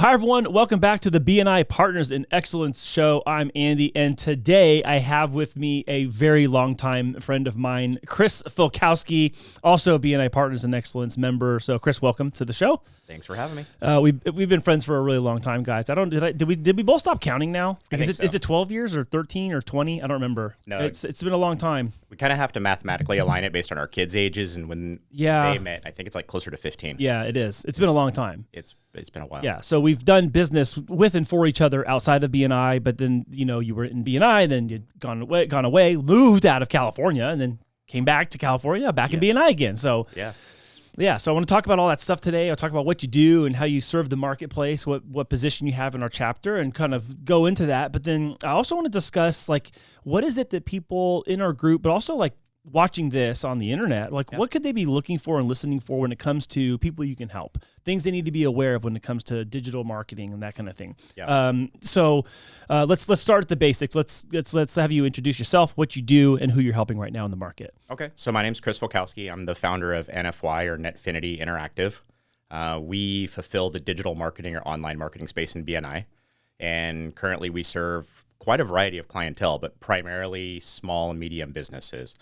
Hi, everyone. Welcome back to the BNI Partners in Excellence show. I'm Andy, and today I have with me a very long-time friend of mine, Chris Fialkowski, also a BNI Partners in Excellence member. So, Chris, welcome to the show. Thanks for having me. We've been friends for a really long time, guys. Did we both stop counting now? I think so. Is it 12 years or 13 or 20? I don't remember. No, it's been a long time. We kind of have to mathematically align it based on our kids' ages, and when they met, I think it's like closer to 15. Yeah, it is. It's been a long time. It's been a while. Yeah, so we've done business with and for each other outside of BNI, but then you were in BNI, then you'd gone away, moved out of California, and then came back to California, back in BNI again. So so I want to talk about all that stuff today. I'll talk about what you do and how you serve the marketplace, what position you have in our chapter, and kind of go into that. But then I also want to discuss what is it that people in our group, but also watching this on the internet, what could they be looking for and listening for when it comes to people you can help, things they need to be aware of when it comes to digital marketing and that kind of thing. So let's start at the basics. Let's have you introduce yourself, what you do, and who you're helping right now in the market. Okay, so my name's Chris Fialkowski. I'm the founder of NFY, or Netfinity Interactive. We fulfill the digital marketing or online marketing space in BNI, and currently we serve quite a variety of clientele, but primarily small and medium businesses.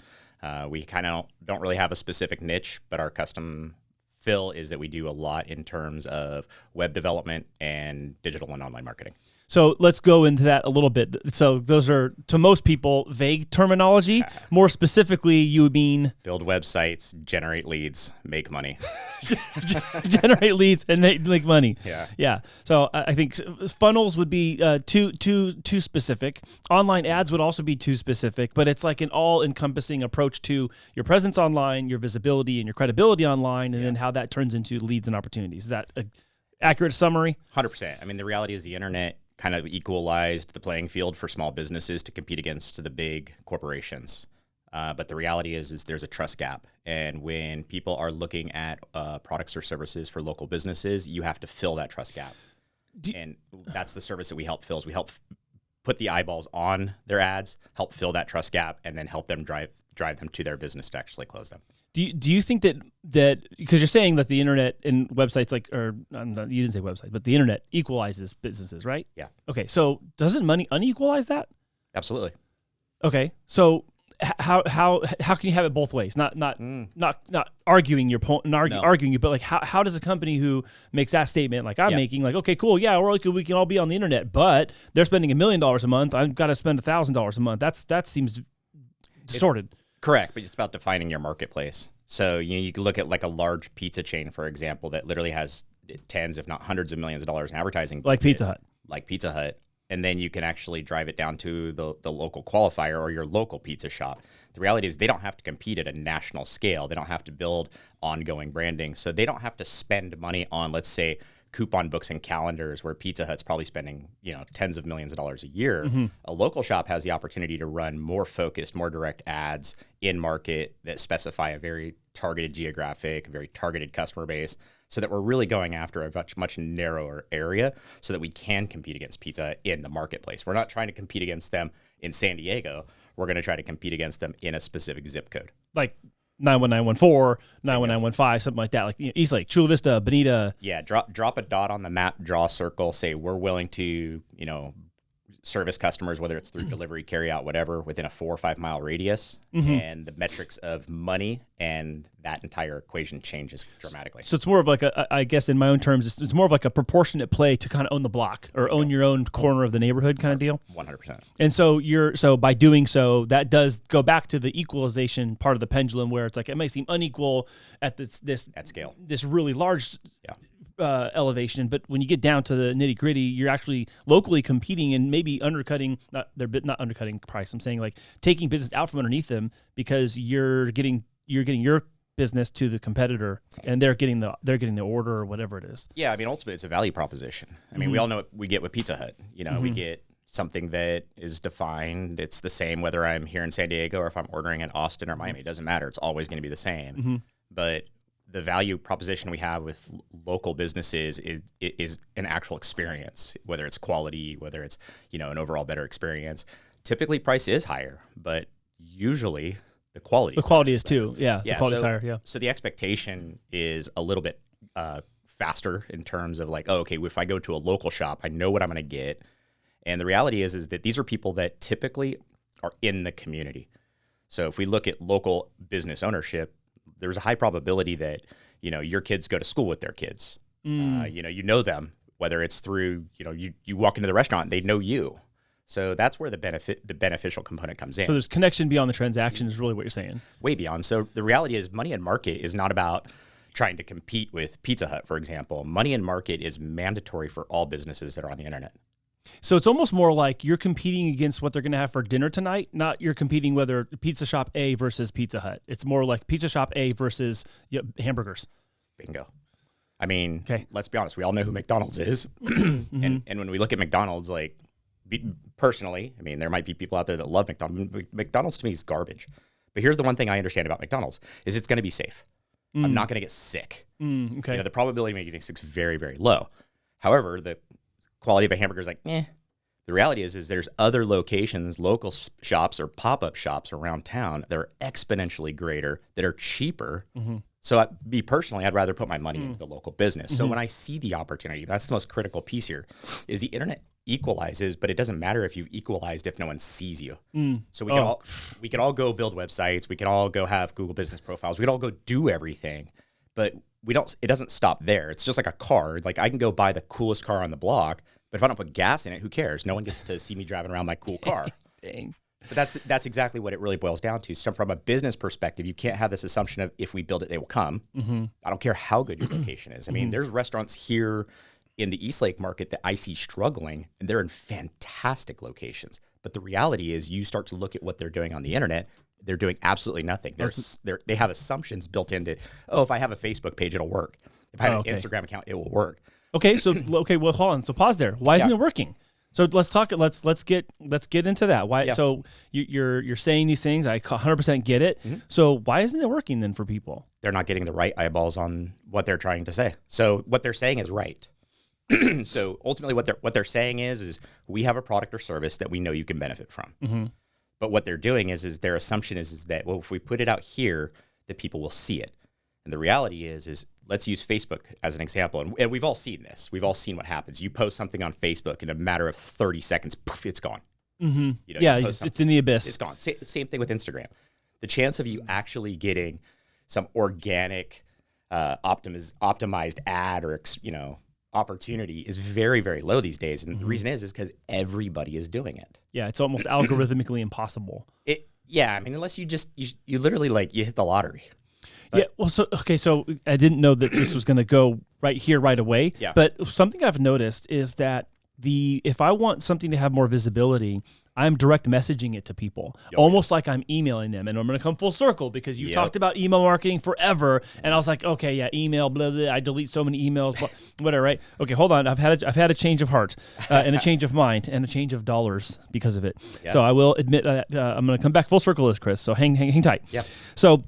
We kind of don't really have a specific niche, but our custom fill is that we do a lot in terms of web development and digital and online marketing. So let's go into that a little bit. So those are, to most people, vague terminology. More specifically, you mean? Build websites, generate leads, make money. Generate leads and make money. Yeah. So I think funnels would be too specific. Online ads would also be too specific, but it's like an all-encompassing approach to your presence online, your visibility, and your credibility online, and then how that turns into leads and opportunities. Is that an accurate summary? 100%. I mean, the reality is the internet kind of equalized the playing field for small businesses to compete against the big corporations. But the reality is there's a trust gap. And when people are looking at products or services for local businesses, you have to fill that trust gap. And that's the service that we help fill. We help put the eyeballs on their ads, help fill that trust gap, and then help them drive them to their business to actually close them. Do you think that because you're saying that the internet and websites you didn't say website, but the internet equalizes businesses, right? Yeah. Okay. So doesn't money unequalize that? Absolutely. Okay. So how can you have it both ways? Not arguing your point, arguing you, but how does a company who makes that statement making, okay, cool, yeah, we can all be on the internet, but they're spending $1 million a month, I've got to spend $1,000 a month. That seems distorted. Correct, but it's about defining your marketplace. So you can look at a large pizza chain, for example, that literally has tens, if not hundreds of millions of dollars in advertising. Like Pizza Hut. And then you can actually drive it down to the local qualifier or your local pizza shop. The reality is they don't have to compete at a national scale. They don't have to build ongoing branding. So they don't have to spend money on, let's say, coupon books and calendars, where Pizza Hut's probably spending tens of millions of dollars a year. Mm-hmm. A local shop has the opportunity to run more focused, more direct ads in market that specify a very targeted geographic, very targeted customer base, so that we're really going after a much narrower area so that we can compete against Pizza Hut in the marketplace. We're not trying to compete against them in San Diego. We're going to try to compete against them in a specific zip code. Like 91914, 91915, something like that. Like Eastlake, Chula Vista, Bonita. Yeah, drop a dot on the map, draw a circle, say we're willing to, service customers, whether it's through delivery, carry out, whatever, within a 4 or 5 mile radius. Mm-hmm. And the metrics of money and that entire equation changes dramatically. So it's more of I guess in my own terms, it's more of a proportionate play to kind of own the block or own your own corner of the neighborhood kind of deal. 100%. And so by doing so, that does go back to the equalization part of the pendulum, where it's it may seem unequal at this at scale, this really large elevation, but when you get down to the nitty gritty, you're actually locally competing and maybe undercutting, not undercutting price. I'm saying taking business out from underneath them, because you're getting your business to the competitor, and they're getting the order or whatever it is. Yeah, I mean, ultimately, it's a value proposition. I mean, we all know what we get with Pizza Hut. We get something that is defined. It's the same whether I'm here in San Diego or if I'm ordering in Austin or Miami. It doesn't matter. It's always going to be the same. Mm-hmm. But the value proposition we have with local businesses is an actual experience, whether it's quality, whether it's, an overall better experience. Typically price is higher, but usually the quality. The quality is too. Yeah. The quality is higher. Yeah. So the expectation is a little bit faster in terms of like, oh, okay, if I go to a local shop, I know what I'm going to get. And the reality is that these are people that typically are in the community. So if we look at local business ownership, there's a high probability that, your kids go to school with their kids. You know them, whether it's through, you walk into the restaurant, they know you. So that's where the beneficial component comes in. So there's connection beyond the transaction is really what you're saying. Way beyond. So the reality is money in market is not about trying to compete with Pizza Hut, for example. Money in market is mandatory for all businesses that are on the internet. So it's almost more like you're competing against what they're going to have for dinner tonight, not you're competing whether Pizza Shop A versus Pizza Hut. It's more like Pizza Shop A versus hamburgers. Bingo. I mean, Let's be honest. We all know who McDonald's is. And when we look at McDonald's, like personally, I mean, there might be people out there that love McDonald's. McDonald's to me is garbage. But here's the one thing I understand about McDonald's is it's going to be safe. I'm not going to get sick. Okay. The probability of me getting sick is very, very low. However, the quality of a hamburger is like, eh. The reality is there's other locations, local shops or pop-up shops around town that are exponentially greater, that are cheaper. So personally, I'd rather put my money into the local business. So when I see the opportunity, that's the most critical piece here, is the internet equalizes, but it doesn't matter if you've equalized if no one sees you. So we can all go build websites. We can all go have Google business profiles. We can all go do everything, but it doesn't stop there. It's just like a car. Like I can go buy the coolest car on the block, but if I don't put gas in it, who cares? No one gets to see me driving around my cool car. Dang. But that's exactly what it really boils down to. So from a business perspective, you can't have this assumption of if we build it, they will come. I don't care how good your location is. I mean, there's restaurants here in the Eastlake market that I see struggling, and they're in fantastic locations. But the reality is you start to look at what they're doing on the internet, they're doing absolutely nothing. They have assumptions built into, if I have a Facebook page, it'll work. If I have an Instagram account, it will work. Okay, well, hold on. So pause there. Why isn't it working? So let's talk. Let's get into that. Why? Yeah. So you're saying these things. I 100% get it. So why isn't it working then for people? They're not getting the right eyeballs on what they're trying to say. So what they're saying is right. So ultimately, what they're saying is we have a product or service that we know you can benefit from. But what they're doing is their assumption is that if we put it out here, that people will see it. And the reality is let's use Facebook as an example. And we've all seen this. We've all seen what happens. You post something on Facebook in a matter of 30 seconds, poof, it's gone. It's in the abyss. It's gone. Same thing with Instagram. The chance of you actually getting some organic, optimized ad or opportunity is very, very low these days. And the reason is because everybody is doing it. Yeah, it's almost algorithmically impossible. I mean, unless you literally you hit the lottery. But, so I didn't know that this was going to go right here right away. Yeah. But something I've noticed is that if I want something to have more visibility, I'm direct messaging it to people, almost like I'm emailing them. And I'm going to come full circle because you've talked about email marketing forever. And I was like, okay, yeah, email, blah, blah, I delete so many emails, whatever, right? Okay, hold on. I've had a change of heart and a change of mind and a change of dollars because of it. Yeah. So I will admit that I'm going to come back full circle this, Chris. So hang tight. Yeah. So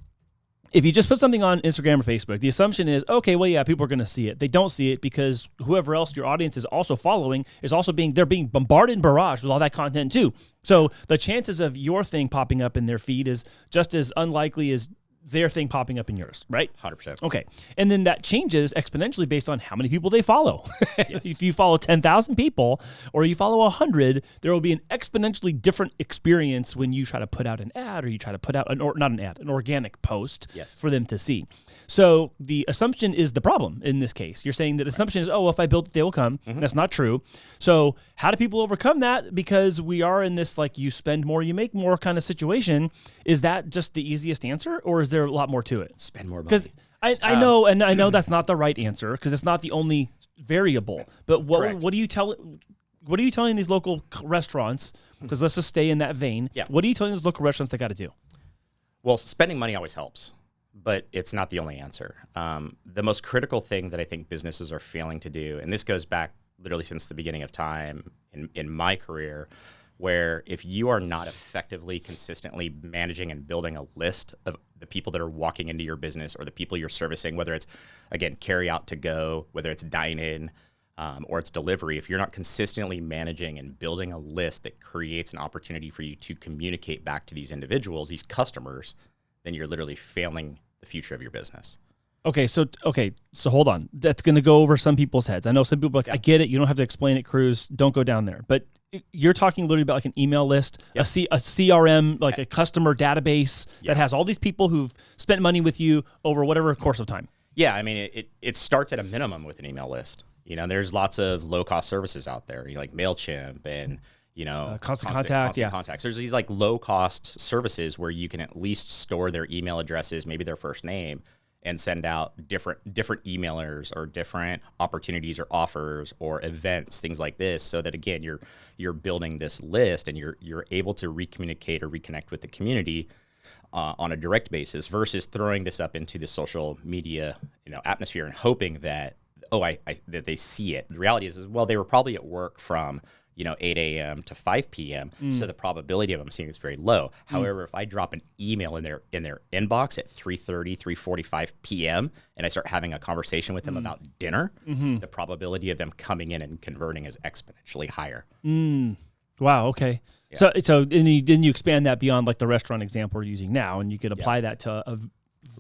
if you just put something on Instagram or Facebook, the assumption is, okay, well, yeah, people are going to see it. They don't see it because whoever else your audience is also following is also they're being bombarded and barraged with all that content too. So the chances of your thing popping up in their feed is just as unlikely as their thing popping up in yours, right? 100%. Okay. And then that changes exponentially based on how many people they follow. Yes. If you follow 10,000 people or you follow 100, there will be an exponentially different experience when you try to put out an ad or you try to put out an organic post for them to see. So the assumption is the problem in this case. You're saying that the assumption is, if I build it, they will come. That's not true. So how do people overcome that? Because we are in this, you spend more, you make more kind of situation. Is that just the easiest answer or is there a lot more to it? Spend more money. Because I know, and I know that's not the right answer because it's not the only variable. But what are you telling these local restaurants? Because let's just stay in that vein. Yeah. What are you telling these local restaurants they got to do? Well, spending money always helps, but it's not the only answer. The most critical thing that I think businesses are failing to do, and this goes back literally since the beginning of time in my career, where if you are not effectively, consistently managing and building a list of the people that are walking into your business or the people you're servicing, whether it's, again, carry out to go, whether it's dine in, or it's delivery, if you're not consistently managing and building a list that creates an opportunity for you to communicate back to these individuals, these customers, then you're literally failing the future of your business. Okay, so hold on. That's going to go over some people's heads. I know some people are like, I get it. You don't have to explain it, Cruz. Don't go down there. But you're talking literally about like an email list, a CRM, like a customer database that has all these people who've spent money with you over whatever course of time. Yeah, I mean, it starts at a minimum with an email list. There's lots of low-cost services out there, like MailChimp and constant contact. Contacts. There's these like low-cost services where you can at least store their email addresses, maybe their first name, and send out different emailers or different opportunities or offers or events, things like this, so that again you're building this list and you're able to recommunicate or reconnect with the community on a direct basis versus throwing this up into the social media atmosphere and hoping that that they see it. The reality is well, they were probably at work from 8 a.m. to 5 p.m. So the probability of them seeing is very low. However, if I drop an email in their inbox at 3:30, 3:45 p.m. and I start having a conversation with them about dinner, the probability of them coming in and converting is exponentially higher. Wow. Okay. Yeah. So then you expand that beyond like the restaurant example we're using now, and you could apply that to a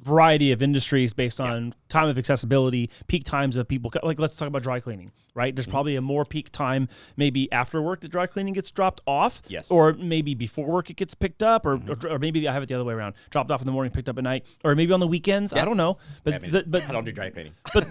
variety of industries based on time of accessibility, peak times of people. Like let's talk about dry cleaning, right? There's probably a more peak time maybe after work that dry cleaning gets dropped off. Yes. Or maybe before work it gets picked up, or maybe I have it the other way around, dropped off in the morning, picked up at night, or maybe on the weekends. I don't know. But I don't do dry cleaning. But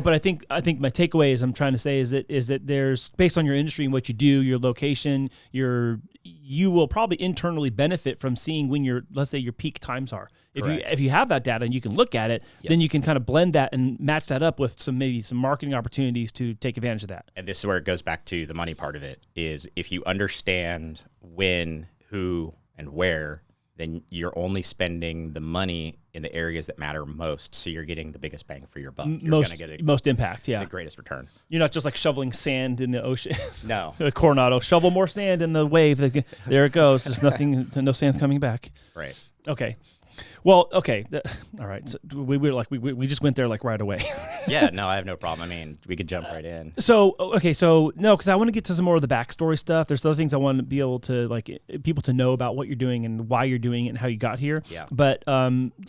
but I think my takeaway is I'm trying to say is that there's, based on your industry and what you do, your location, you will probably internally benefit from seeing when let's say your peak times are. If you have that data and you can look at it, then you can kind of blend that and match that up with some marketing opportunities to take advantage of that. And this is where it goes back to the money part of it, is if you understand when, who, and where, then you're only spending the money in the areas that matter most. So you're getting the biggest bang for your buck. You're most impact, the greatest return. You're not just like shoveling sand in the ocean. No. The Coronado, shovel more sand in the wave. There it goes. There's nothing, no sand's coming back. Right. Okay. Well, okay. All right. So we just went there like right away. Yeah, no, I have no problem. I mean, we could jump right in. So no, because I want to get to some more of the backstory stuff. There's other things I want to be able to, like, people to know about what you're doing and why you're doing it and how you got here. Yeah. But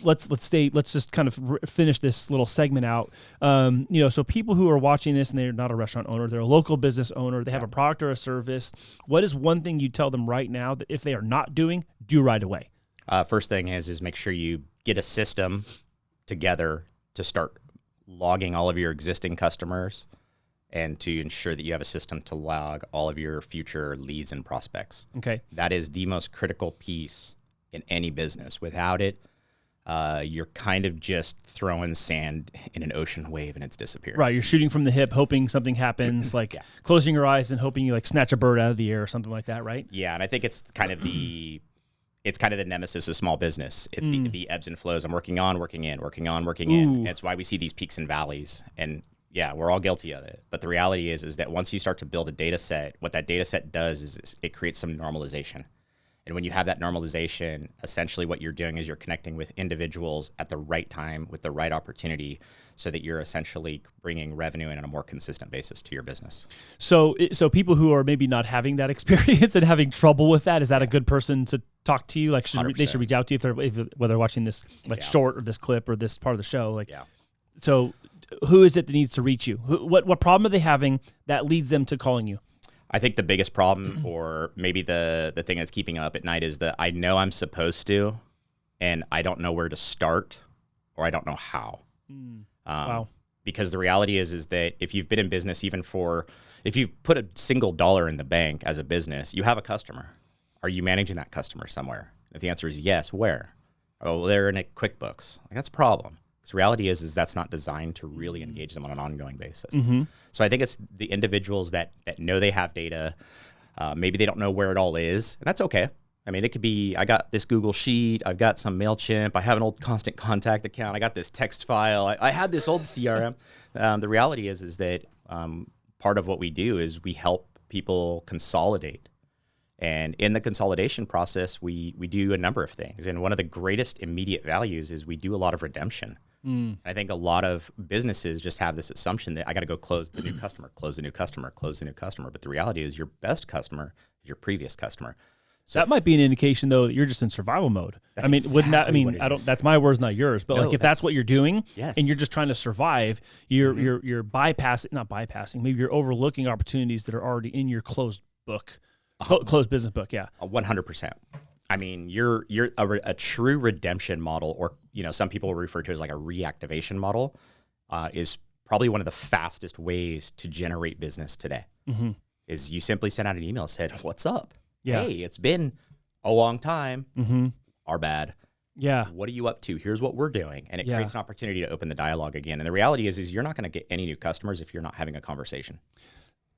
let's just kind of finish this little segment out. So people who are watching this and they're not a restaurant owner, they're a local business owner, they have a product or a service. What is one thing you tell them right now that if they are not doing, do right away? First thing is make sure you get a system together to start logging all of your existing customers and to ensure that you have a system to log all of your future leads and prospects. Okay. That is the most critical piece in any business. Without it, you're kind of just throwing sand in an ocean wave and it's disappearing. Right. You're shooting from the hip, hoping something happens, like closing your eyes and hoping you like snatch a bird out of the air or something like that, right? Yeah, and I think it's kind of the nemesis of small business. It's the ebbs and flows. I'm working on, working in. And it's why we see these peaks and valleys. And yeah, we're all guilty of it. But the reality is that once you start to build a data set, what that data set does is it creates some normalization. And when you have that normalization, essentially what you're doing is you're connecting with individuals at the right time with the right opportunity so that you're essentially bringing revenue in on a more consistent basis to your business. So people who are maybe not having that experience and having trouble with that, is that a good person to talk to you? Like, they should reach out to you if whether they're watching this short or this clip or this part of the show. So who is it that needs to reach you? What problem are they having that leads them to calling you? I think the biggest problem, or maybe the thing that's keeping them up at night, is that I know I'm supposed to, and I don't know where to start, or I don't know how. Wow. Because the reality is that if you've been in business, if you've put a single dollar in the bank as a business, you have a customer. Are you managing that customer somewhere? If the answer is yes, where? Oh, they're in a QuickBooks. That's a problem. Because the reality is that's not designed to really engage them on an ongoing basis. Mm-hmm. So I think it's the individuals that know they have data. Maybe they don't know where it all is, and that's okay. I mean, it could be, I got this Google Sheet, I've got some MailChimp, I have an old Constant Contact account, I got this text file, I had this old CRM. The reality is that part of what we do is we help people consolidate. And in the consolidation process, we do a number of things. And one of the greatest immediate values is we do a lot of redemption. I think a lot of businesses just have this assumption that I got to go close the new customer. But the reality is your best customer is your previous customer. So that might be an indication, though, that you're just in survival mode. I mean, wouldn't that? I mean, that's my words, not yours. But like, if that's what you're doing, and you're just trying to survive, you're bypassing, not bypassing. Maybe you're overlooking opportunities that are already in your closed book, closed business book. Yeah, 100%. I mean, you're a true redemption model, or some people refer to it as like a reactivation model, is probably one of the fastest ways to generate business today. Is you simply send out an email, said, "What's up? Yeah. Hey, it's been a long time. Our bad. Yeah. What are you up to? Here's what we're doing." And it creates an opportunity to open the dialogue again. And the reality is you're not going to get any new customers if you're not having a conversation.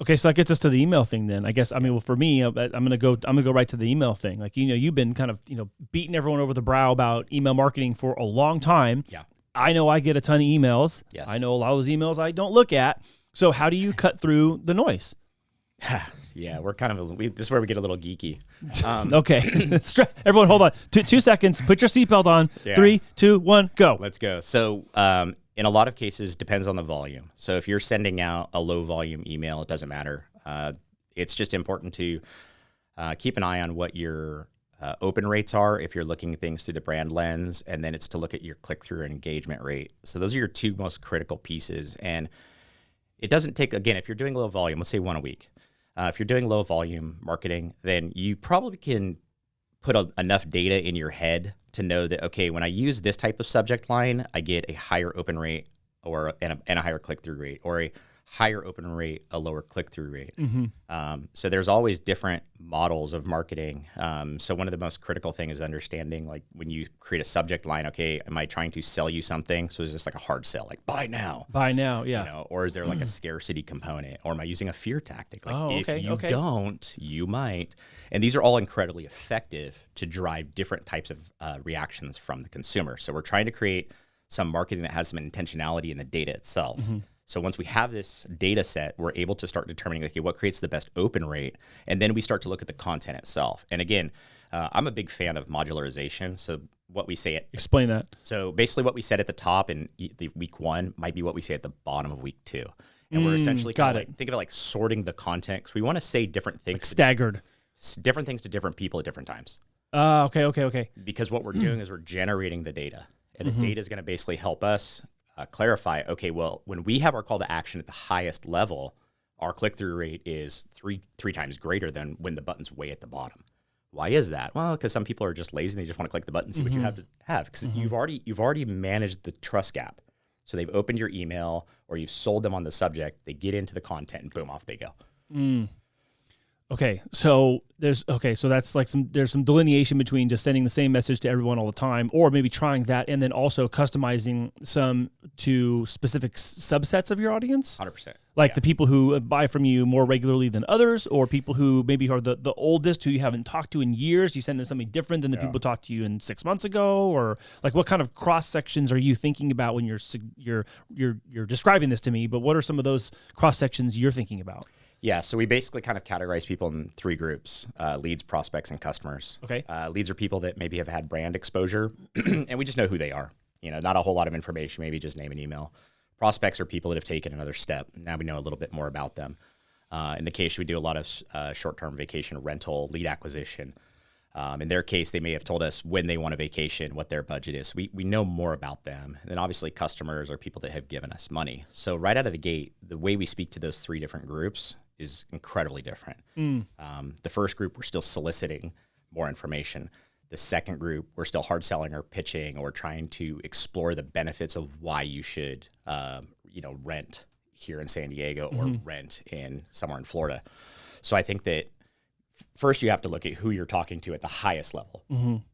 Okay, so that gets us to the email thing then. I guess, I mean, well, for me, I'm gonna go right to the email thing. Like, you've been kind of, beating everyone over the brow about email marketing for a long time. Yeah. I know I get a ton of emails. Yes. I know a lot of those emails I don't look at. So how do you cut through the noise? Yeah, we're kind of, this is where we get a little geeky. Okay. Everyone, hold on. 2 seconds. Put your seatbelt on. Yeah. 3, 2, 1, go. Let's go. So, in a lot of cases, depends on the volume. So if you're sending out a low volume email, it doesn't matter. It's just important to keep an eye on what your open rates are if you're looking at things through the brand lens, and then it's to look at your click-through engagement rate. So those are your two most critical pieces. And it doesn't take, again, if you're doing low volume, let's say 1 a week. If you're doing low volume marketing, then you probably can put enough data in your head to know that, okay, when I use this type of subject line, I get a higher open rate and a higher click-through rate, or a higher open rate, a lower click-through rate. So there's always different models of marketing. So one of the most critical things is understanding, like, when you create a subject line, okay, am I trying to sell you something? So is this like a hard sell, like buy now? Buy now, yeah. Or is there like a scarcity component? Or am I using a fear tactic? Like, if you don't, you might. And these are all incredibly effective to drive different types of reactions from the consumer. So we're trying to create some marketing that has some intentionality in the data itself. So once we have this data set, we're able to start determining, okay, what creates the best open rate? And then we start to look at the content itself. And again, I'm a big fan of modularization. So what we say explain that. So basically what we said at the top in the week 1 might be what we say at the bottom of week 2. And we're essentially think of it like sorting the content, because we want to say different things. Like staggered. Different things to different people at different times. Okay. Because what we're doing is we're generating the data. And the data is going to basically help us clarify, okay, well, when we have our call to action at the highest level, our click-through rate is three times greater than when the button's way at the bottom. Why is that? Well, because some people are just lazy and they just want to click the button and see what you have to have. Because you've already managed the trust gap. So they've opened your email, or you've sold them on the subject, they get into the content, and boom, off they go. Okay, so that's like there's some delineation between just sending the same message to everyone all the time, or maybe trying that and then also customizing some to specific subsets of your audience. 100%. Like the people who buy from you more regularly than others, or people who maybe are the oldest, who you haven't talked to in years. You send them something different than the people talked to you in 6 months ago, or like what kind of cross sections are you thinking about when you're describing this to me? But what are some of those cross sections you're thinking about? Yeah, so we basically kind of categorize people in 3 groups: leads, prospects, and customers. Okay. Leads are people that maybe have had brand exposure, and we just know who they are. Not a whole lot of information, maybe just name and email. Prospects are people that have taken another step. Now we know a little bit more about them. In the case, we do a lot of short-term vacation rental lead acquisition. In their case, they may have told us when they want a vacation, what their budget is. So we know more about them. And then obviously customers are people that have given us money. So right out of the gate, the way we speak to those 3 different groups is incredibly different. The first group, we're still soliciting more information. The second group, we're still hard selling or pitching or trying to explore the benefits of why you should, rent here in San Diego or rent in somewhere in Florida. So I think that first you have to look at who you're talking to at the highest level.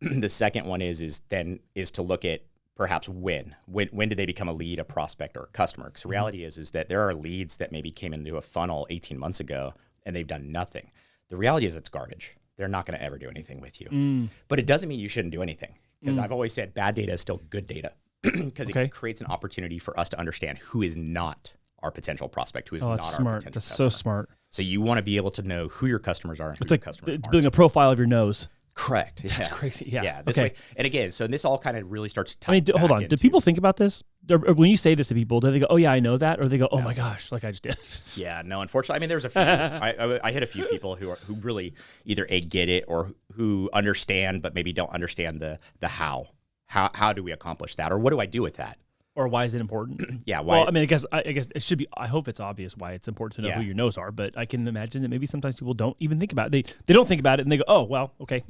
The second one is to look at perhaps when did they become a lead, a prospect, or a customer? Because the reality is that there are leads that maybe came into a funnel 18 months ago and they've done nothing. The reality is it's garbage. They're not going to ever do anything with you. But it doesn't mean you shouldn't do anything. Because I've always said bad data is still good data. Because it creates an opportunity for us to understand who is not our potential prospect, who is not our potential customer. That's so smart. So you want to be able to know who your customers are and who it's your like customers aren't. Building a profile of your nose. Correct. That's crazy. Yeah. Yeah. This way, and again, so this all kind of really starts to hold on. Do people think about this? Or when you say this to people, do they go, "Oh yeah, I know that," or they go, "Oh my gosh, like I just did"? Yeah. No, unfortunately, I mean, there's a few. I hit a few people who really either get it or who understand, but maybe don't understand the how. How do we accomplish that, or what do I do with that? Or why is it important? Yeah. Why? Well, I mean, I guess it should be. I hope it's obvious why it's important to know who your no's are. But I can imagine that maybe sometimes people don't even think about it. They don't think about it, and they go, "Oh, well, okay."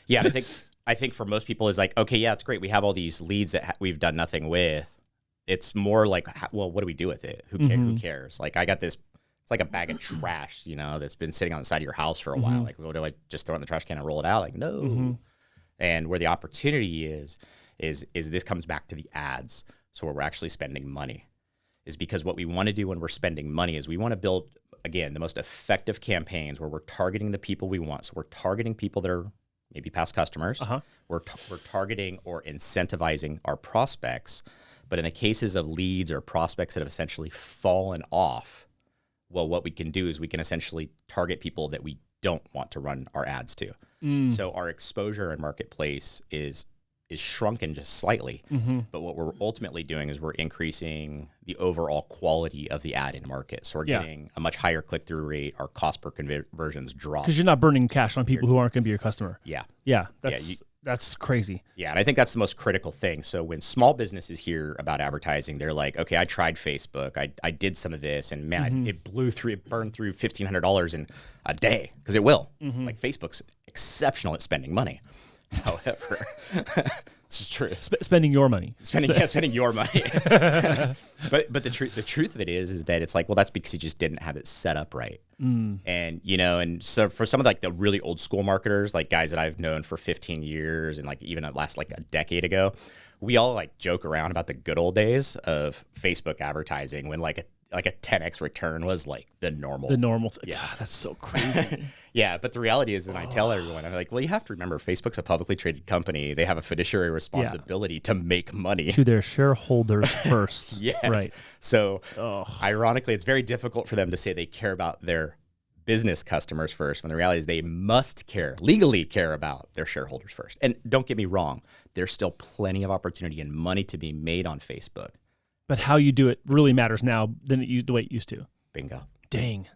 Yeah, I think for most people, it's like, okay, yeah, it's great. We have all these leads that we've done nothing with. It's more like, well, what do we do with it? Who cares? Like, I got this. It's like a bag of trash, that's been sitting on the side of your house for a while. Like, well, do I just throw it in the trash can and roll it out? Like, no. And where the opportunity is this comes back to the ads. So where we're actually spending money is because what we want to do when we're spending money is we want to build, again, the most effective campaigns where we're targeting the people we want. So we're targeting people that are maybe past customers. We're targeting or incentivizing our prospects. But in the cases of leads or prospects that have essentially fallen off, well, what we can do is we can essentially target people that we don't want to run our ads to. So our exposure in marketplace is shrunken just slightly, but what we're ultimately doing is we're increasing the overall quality of the ad in market. So we're getting a much higher click-through rate. Our cost per conversions drop. Because you're not burning cash on people who aren't going to be your customer. Yeah. That's crazy. Yeah, and I think that's the most critical thing. So when small businesses hear about advertising, they're like, okay, I tried Facebook. I did some of this, and man, it burned through $1,500 in a day, because it will. Like, Facebook's exceptional at spending money. However, this is true. Spending your money. Spending your money. but the truth of it is that it's like, well, that's because you just didn't have it set up right. And so for some of the really old school marketers, like guys that I've known for 15 years and like even last like a decade ago, we all like joke around about the good old days of Facebook advertising when like a 10x return was like the normal. Yeah, God, that's so crazy. Yeah, but the reality is, and I tell everyone, I'm like, well, you have to remember, Facebook's a publicly traded company. They have a fiduciary responsibility to make money. To their shareholders first. Yes. Right. So ironically, it's very difficult for them to say they care about their business customers first, when the reality is they must legally care about their shareholders first. And don't get me wrong, there's still plenty of opportunity and money to be made on Facebook. But how you do it really matters now than the way it used to. Bingo. Dang.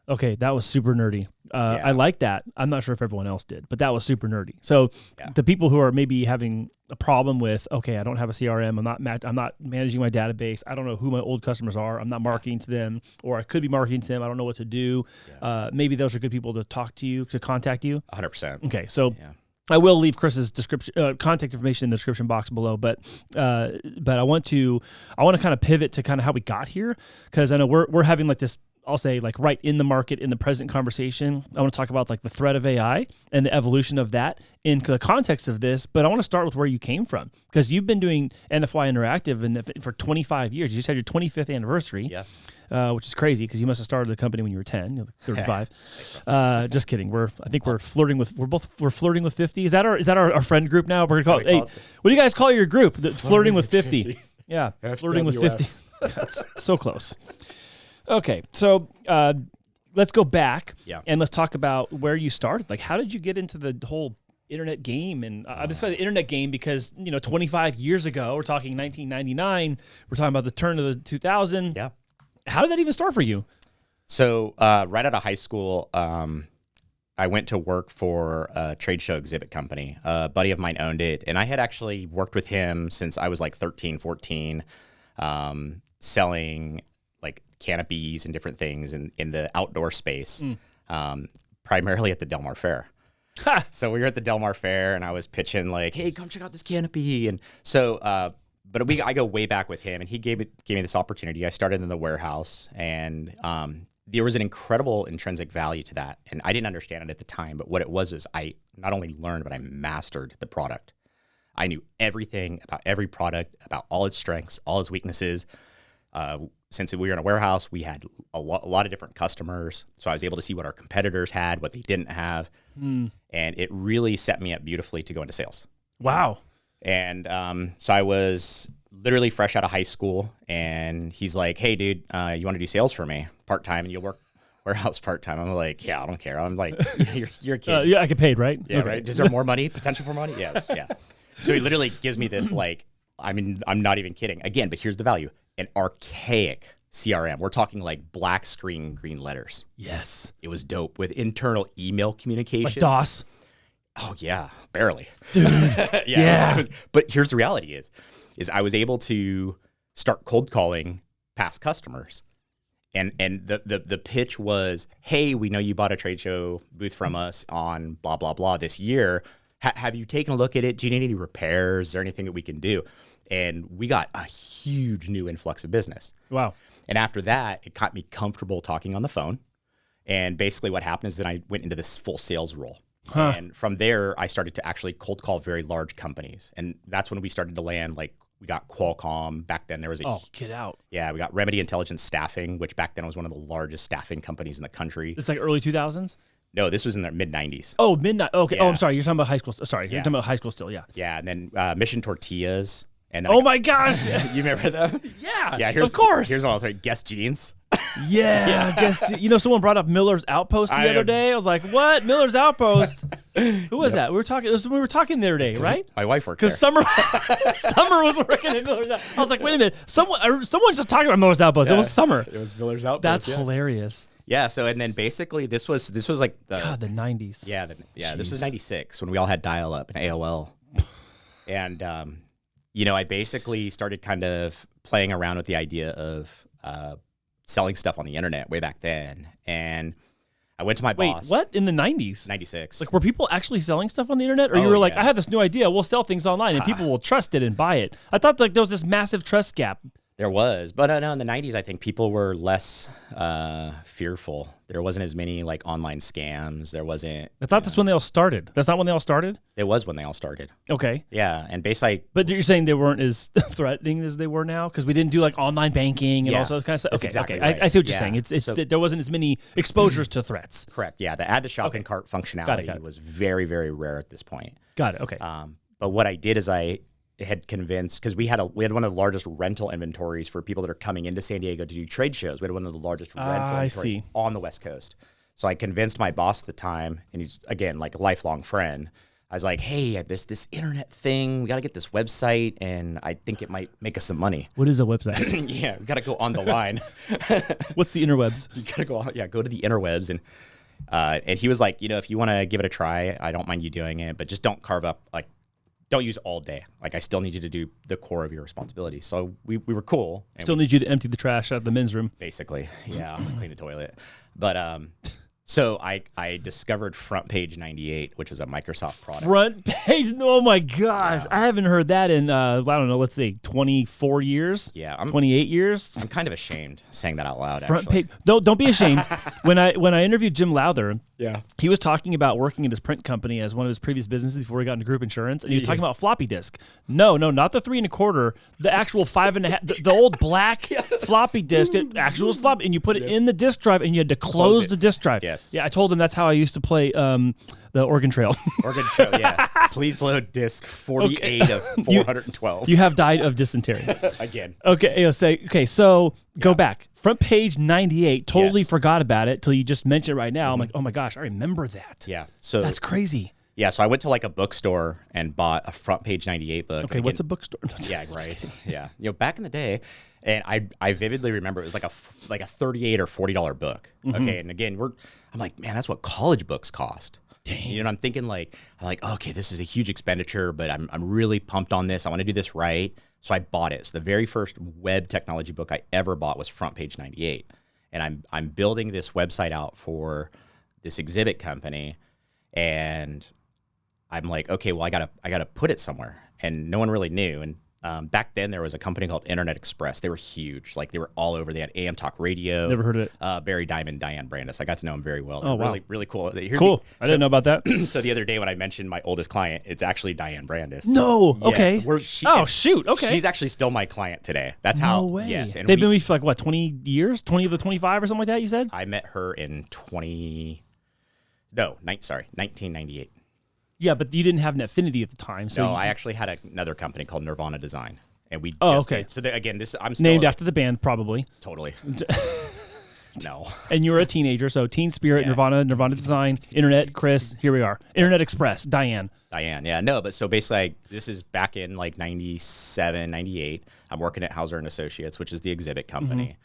Okay, that was super nerdy. I like that. I'm not sure if everyone else did, but that was super nerdy. So the people who are maybe having a problem with, okay, I don't have a CRM, I'm not managing my database, I don't know who my old customers are, I'm not marketing to them, or I could be marketing to them, I don't know what to do. Maybe those are good people to talk to you, to contact you. 100%. Okay, so I will leave Chris's description, contact information in the description box below, but I want to kind of pivot to kind of how we got here, because I know we're having like this, I'll say like right in the market, in the present conversation. I want to talk about like the threat of AI and the evolution of that in the context of this, but I want to start with where you came from, because you've been doing NFY Interactive for 25 years. You just had your 25th anniversary. Which is crazy, because you must have started the company when you were 10, you're 35. Just kidding. We're flirting with 50. Is that our friend group now? We're gonna call it. Hey, what do you guys call your group? Flirting with 50. Yeah, flirting with 50. That's so close. Okay, so let's go back and let's talk about where you started. Like, how did you get into the whole internet game? And I'm just saying the internet game because 25 years ago, we're talking 1999. We're talking about the turn of the 2000. Yeah. How did that even start for you? So right out of high school, I went to work for a trade show exhibit company. A buddy of mine owned it, and I had actually worked with him since I was like 13, 14, selling like canopies and different things in the outdoor space, primarily at the Del Mar Fair. So we were at the Del Mar Fair, and I was pitching like, hey, come check out this canopy. And so I go way back with him, and he gave me this opportunity. I started in the warehouse, and there was an incredible intrinsic value to that. And I didn't understand it at the time, but what it was is I not only learned, but I mastered the product. I knew everything about every product, about all its strengths, all its weaknesses. Since we were in a warehouse, we had a lot of different customers. So I was able to see what our competitors had, what they didn't have. And it really set me up beautifully to go into sales. Wow. And so I was literally fresh out of high school, and he's like, hey, dude, you want to do sales for me part-time, and you'll warehouse part-time. I'm like, yeah, I don't care. I'm like, you're a kid. Yeah, I get paid, right? Yeah, right. Is there more money? Potential for money? Yes, yeah. So he literally gives me this, like, I mean, I'm not even kidding. Again, but here's the value. An archaic CRM. We're talking like black screen, green letters. Yes. It was dope with internal email communications. Like DOS. Oh yeah, barely. Dude. Yeah. But here's the reality is I was able to start cold calling past customers. And the pitch was, hey, we know you bought a trade show booth from us on blah, blah, blah this year. Have you taken a look at it? Do you need any repairs? Is there anything that we can do? And we got a huge new influx of business. Wow. And after that, it got me comfortable talking on the phone. And basically what happened is then I went into this full sales role. Huh. And from there, I started to actually cold call very large companies. And that's when we started to land, like, we got Qualcomm. Back then, there was get out. Yeah, we got Remedy Intelligence Staffing, which back then was one of the largest staffing companies in the country. It's like early 2000s? No, this was in the mid-90s. Oh, midnight. Okay. Yeah. Oh, I'm sorry. You're talking about high school. Sorry. You're talking about high school still, yeah. Yeah, and then Mission Tortillas. And then oh, my gosh. You remember them? Yeah, yeah. Of course. Here's one I'll tell you. Guess Jeans. Yeah. Someone brought up Miller's Outpost the other day. I was like, what? Miller's Outpost? Who was that? We were talking the other day, right? My wife worked there. Because Summer was working at Miller's Outpost. I was like, wait a minute. Someone just talking about Miller's Outpost. Yeah, it was Summer. It was Miller's Outpost. That's hilarious. Yeah. So, and then basically this was like the 90s. Yeah. This was 96 when we all had dial up and AOL. And, I basically started kind of playing around with the idea of selling stuff on the internet way back then. And I went to my boss. Wait, what? In the 90s? 96. Like, were people actually selling stuff on the internet? Or you were like, I have this new idea. We'll sell things online and people will trust it and buy it. I thought like there was this massive trust gap. There was. But no, in the 90s, I think people were less fearful. There wasn't as many like online scams. There wasn't. I thought that's when they all started. That's not when they all started? It was when they all started. Okay. Yeah. And basically. But you're saying they weren't as threatening as they were now? Because we didn't do like online banking and all that kind of stuff? That's exactly right. I see what you're saying. It's there wasn't as many exposures to threats. Correct. Yeah. The add to shopping cart functionality was very, very rare at this point. Got it. Okay. But what I did is I had convinced, because we had one of the largest rental inventories for people that are coming into San Diego to do trade shows. We had one of the largest rental inventories on the West Coast. So I convinced my boss at the time, and he's, again, like a lifelong friend. I was like, hey, this internet thing, we got to get this website, and I think it might make us some money. What is a website? Yeah, we got to go on the line. What's the interwebs? You got to go to the interwebs. And he was like, if you want to give it a try, I don't mind you doing it, but just don't carve up, like, don't use all day. Like, I still need you to do the core of your responsibility. So we were cool. Still need you to empty the trash out of the men's room. Basically. Yeah. Clean the toilet. But, so I discovered Front Page 98, which is a Microsoft product. Front Page? Oh my gosh. Yeah. I haven't heard that in, I don't know, let's say 24 years? Yeah. 28 years? I'm kind of ashamed saying that out loud, Front Page. Don't be ashamed. When I interviewed Jim Lowther, yeah, he was talking about working at his print company as one of his previous businesses before he got into group insurance, and he was talking about floppy disk. No, not the 3 1/4, the actual 5 1/2, the old black floppy disk. It actual was floppy, and you put it in the disk drive, and you had to close the disk drive. Yes. Yeah, I told him that's how I used to play the Oregon Trail. Oregon Trail, yeah. Please load disk 48 of 412. You have died of dysentery. Again. Okay, so go back. Front Page 98, totally forgot about it till you just mentioned it right now. I'm like, oh my gosh, I remember that. Yeah. So that's crazy. Yeah, so I went to like a bookstore and bought a Front Page 98 book. Okay, what's a bookstore? Yeah, right. Yeah. Back in the day, and I vividly remember it was like a $38 or $40 book. Mm-hmm. Okay, and again, I'm like, man, that's what college books cost. Dang. And I'm thinking okay, this is a huge expenditure, but I'm really pumped on this. I want to do this right. So I bought it. So the very first web technology book I ever bought was Front Page 98. And I'm building this website out for this exhibit company, and I'm like, okay, well, I gotta put it somewhere. And no one really knew. And back then there was a company called Internet Express. They were huge. Like, they were all over. They had AM Talk Radio. Never heard of it. Barry Diamond, Diane Brandis. I got to know them very well. They're really, really cool. Cool. I didn't know about that. So the other day when I mentioned my oldest client, it's actually Diane Brandis. No. Yes, okay. Shoot. Okay. She's actually still my client today. That's how. No way. Yes. And they've been with you for like what, 20 years? 20 of the 25 or something like that, you said? I met her in 1998. Yeah, but you didn't have Netfinity at the time. So I actually had another company called Nirvana Design, and we okay. So again, I'm still named after the band, probably. Totally. No. And you're a teenager, so Teen Spirit, Nirvana Design, Internet, Chris, here we are. Internet Express, Diane. Yeah. No, but so basically, this is back in like 97, 98. I'm working at Hauser and Associates, which is the exhibit company.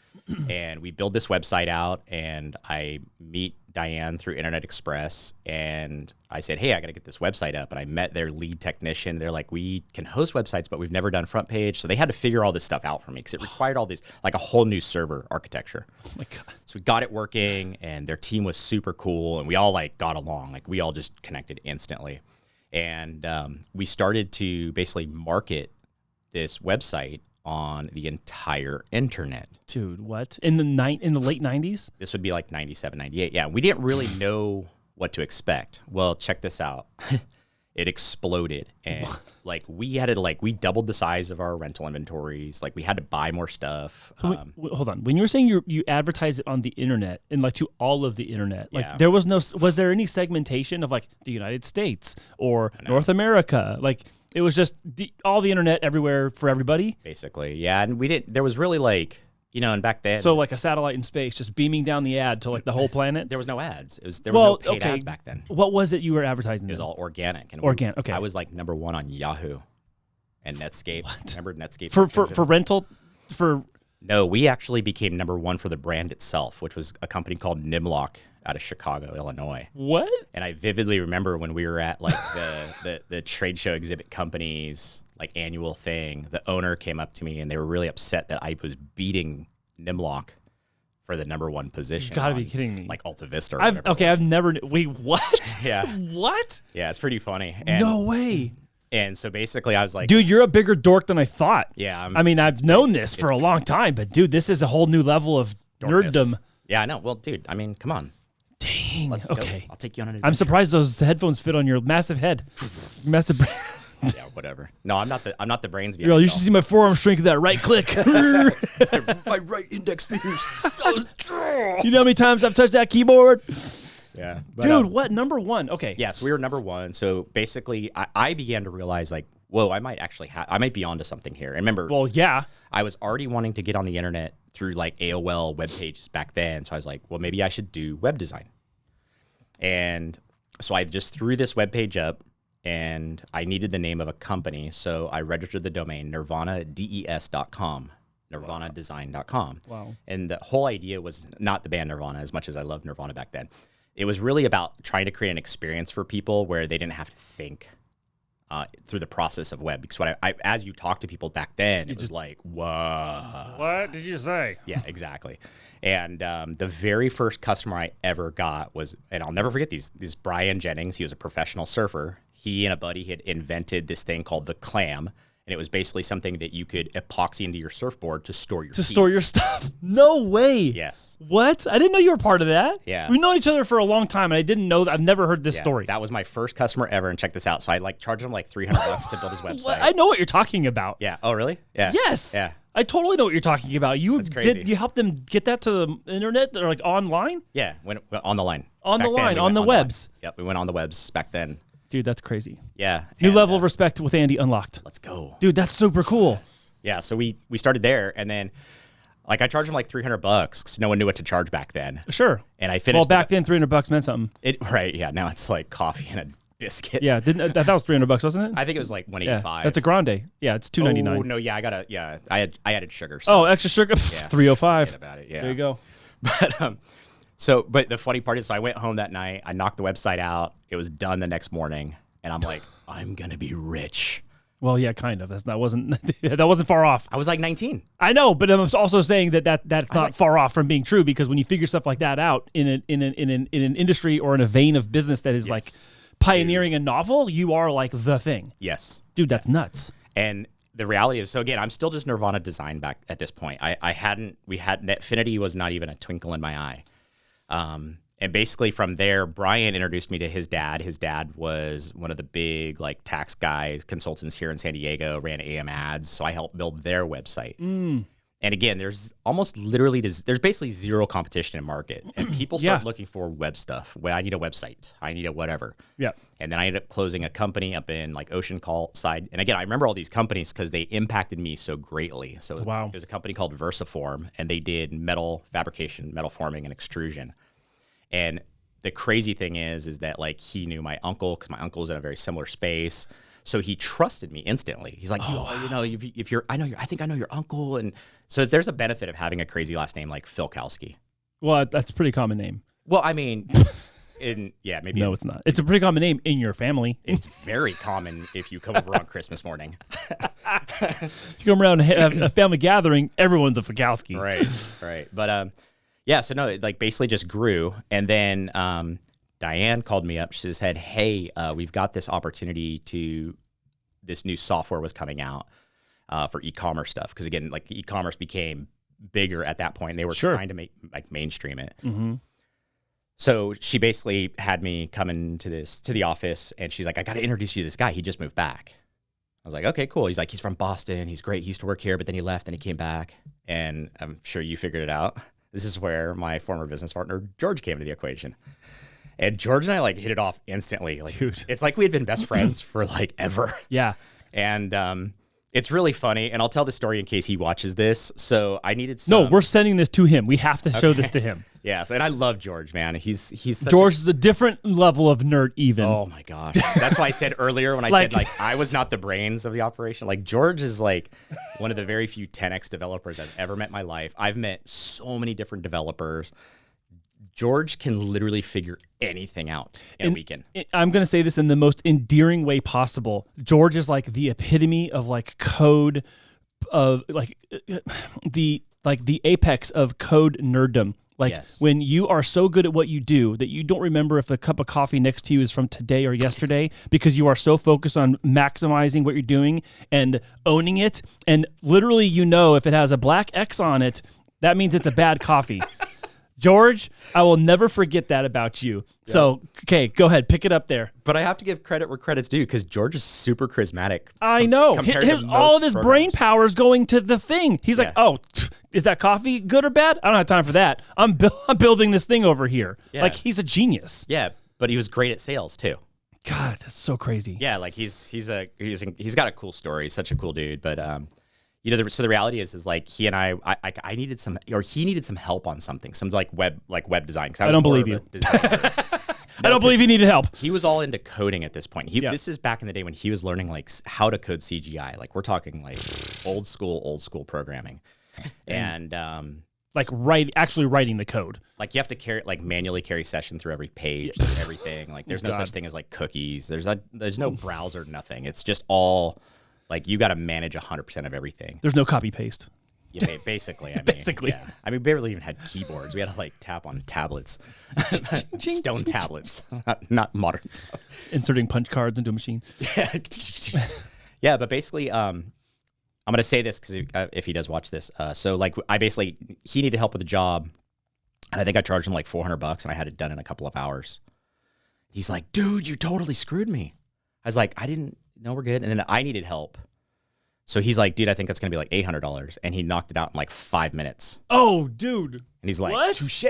And we build this website out, and I meet Diane through Internet Express, and I said, hey, I got to get this website up. And I met their lead technician. They're like, we can host websites, but we've never done front page. So they had to figure all this stuff out for me because it required all this, like a whole new server architecture. Oh my God. So we got it working, and their team was super cool, and we all like got along. Like we all just connected instantly. And we started to basically market this website on the entire internet. Dude, what? In the late 90s? This would be like 97, 98. Yeah, we didn't really know what to expect. Well, check this out. It exploded, and like we doubled the size of our rental inventories. Like we had to buy more stuff. So hold on. When you were saying you advertise it on the internet and like to all of the internet, like was there any segmentation of like the United States or North America? Like it was just all the internet everywhere for everybody? Basically, yeah. And there was really like, and back then. So like a satellite in space just beaming down the ad to like the whole planet? There was no ads. There was no paid ads back then. What was it you were advertising? It was all organic. And organic, okay. I was like number one on Yahoo and Netscape. What? Remember Netscape? For rental? No, we actually became number one for the brand itself, which was a company called Nimlock out of Chicago, Illinois. What? And I vividly remember when we were at like the trade show exhibit companies like annual thing, the owner came up to me and they were really upset that I was beating Nimlock for the number one position. You gotta be kidding me. Like Alta Vista. I've never. Wait, what? Yeah. What? Yeah, it's pretty funny. No way. And so basically I was like, dude, you're a bigger dork than I thought. Yeah. I've known this for a long time, but dude, this is a whole new level of nerddom. Yeah, I know. Well, dude, I mean, come on. Dang. Let's okay. Go. I'll take you on an adventure. I'm surprised those headphones fit on your massive head. Massive. Yeah, whatever. No, I'm not the brains behind. Girl, you should see my forearm shrink with that right click. My right index finger's so strong. You know how many times I've touched that keyboard? Yeah. But, dude, what? Number one? Okay. Yeah, so we were number one. So basically, I began to realize, like, whoa, I might be onto something here. And remember, well, yeah, I was already wanting to get on the internet through like AOL web pages back then. So I was like, well, maybe I should do web design. And so I just threw this web page up, and I needed the name of a company. So I registered the domain nirvanades.com. nirvanadesign.com. Wow. And the whole idea was not the band Nirvana, as much as I loved Nirvana back then. It was really about trying to create an experience for people where they didn't have to think through the process of web. Because as you talk to people back then, it was like, whoa. What did you say? Yeah, exactly. And the very first customer I ever got was, and I'll never forget these Brian Jennings. He was a professional surfer. He and a buddy had invented this thing called the clam. And it was basically something that you could epoxy into your surfboard to store your store your stuff. No way. Yes. What? I didn't know you were part of that. Yeah. We've known each other for a long time, and I didn't know that. I've never heard this story. That was my first customer ever, and check this out. So I charged him like $300 to build his website. I know what you're talking about. Yeah. Oh, really? Yeah. Yes. Yeah. I totally know what you're talking about. That's crazy. You helped them get that to the internet or like online? Yeah. Went on the line. On the webs. Yep. We went on the webs back then. Dude, that's crazy. Yeah. New level of respect with Andy unlocked. Let's go. Dude, that's super cool. Yes. Yeah. So we started there, and then like I charged him like $300 because no one knew what to charge back then. Sure. And I finished. Well, back then $300 meant something. Right. Yeah. Now it's like coffee and a biscuit. Yeah. I thought it was $300, wasn't it? I think it was like $185. Yeah, that's a grande. Yeah, it's $2.99. Oh no. Yeah. I added sugar. So. Oh, extra sugar. Yeah. $305. Forget about it. Yeah. There you go. But the funny part is, so I went home that night. I knocked the website out. It was done the next morning. And I'm like, I'm gonna be rich. Well, yeah, kind of. That wasn't far off. I was like 19. I know, but I'm also saying that's not far off from being true, because when you figure stuff like that out in an industry or in a vein of business that is like pioneering a novel, you are like the thing. Yes, dude, that's nuts. And the reality is, so again, I'm still just Nirvana Design back at this point. Netfinity was not even a twinkle in my eye. And basically from there, Brian introduced me to his dad. His dad was one of the big like tax guys, consultants here in San Diego, ran AM ads. So I helped build their website. And again, there's almost literally, there's basically zero competition in market. And people start looking for web stuff. Well, I need a website. I need a whatever. Yeah. And then I ended up closing a company up in like Ocean Call side. And again, I remember all these companies because they impacted me so greatly. So it was a company called Versaform, and they did metal fabrication, metal forming, and extrusion. And the crazy thing is that like he knew my uncle because my uncle was in a very similar space. So he trusted me instantly. He's like, you know, if you're, I think I know your uncle. And so there's a benefit of having a crazy last name like Fialkowski. Well, that's a pretty common name. Well, I mean, maybe. No, it's not. It's a pretty common name in your family. It's very common if you come over on Christmas morning. If you come around and have a family gathering, everyone's a Fialkowski. Right. But so no, it like basically just grew. And then Diane called me up. She said, hey, we've got this opportunity this new software was coming out for e-commerce stuff. Because again, like e-commerce became bigger at that point. They were trying to mainstream it. Mm-hmm. So she basically had me come into the office, and she's like, I got to introduce you to this guy. He just moved back. I was like, okay, cool. He's like, he's from Boston. He's great. He used to work here, but then he left and he came back. And I'm sure you figured it out. This is where my former business partner, George, came into the equation. And George and I like hit it off instantly. Like, dude, it's like we had been best friends for like ever. Yeah. And it's really funny. And I'll tell the story in case he watches this. So I needed No, we're sending this to him. We have to show this to him. Yeah. So, and I love George, man. He's George is a different level of nerd even. Oh my gosh. That's why I said earlier when I said like I was not the brains of the operation. Like George is like one of the very few 10X developers I've ever met in my life. I've met so many different developers. George can literally figure anything out in a weekend. I'm going to say this in the most endearing way possible. George is like the epitome of like code, of like the apex of code nerddom. Like when you are so good at what you do that you don't remember if the cup of coffee next to you is from today or yesterday because you are so focused on maximizing what you're doing and owning it. And literally, you know, if it has a black X on it, that means it's a bad coffee. George, I will never forget that about you. Yeah. So, okay, go ahead. Pick it up there. But I have to give credit where credit's due because George is super charismatic. I know. All of his brain power is going to the thing. He's like, oh, is that coffee good or bad? I don't have time for that. I'm building this thing over here. Yeah. Like, he's a genius. Yeah, but he was great at sales, too. God, that's so crazy. Yeah, like he's got a cool story. He's such a cool dude. But you know, so the reality is like he and I needed some, or he needed some help on something, some like web design. I don't believe you. I don't believe he needed help. He was all into coding at this point. This is back in the day when he was learning like how to code CGI. Like we're talking like old school programming, and like actually writing the code. Like you have to manually carry session through every page, through everything. Like there's no such thing as like cookies. There's no browser, nothing. It's just all. Like, you got to manage 100% of everything. There's no copy paste. Yeah, basically. Yeah. I mean, we barely even had keyboards. We had to, like, tap on tablets. Stone tablets, not modern. Inserting punch cards into a machine. Yeah, but basically, I'm going to say this because if he does watch this. So, like, he needed help with a job, and I think I charged him, like, $400, and I had it done in a couple of hours. He's like, dude, you totally screwed me. I was like, I didn't. No, we're good. And then I needed help. So he's like, dude, I think that's going to be like $800. And he knocked it out in like 5 minutes. Oh, dude. And he's like, what? Touche.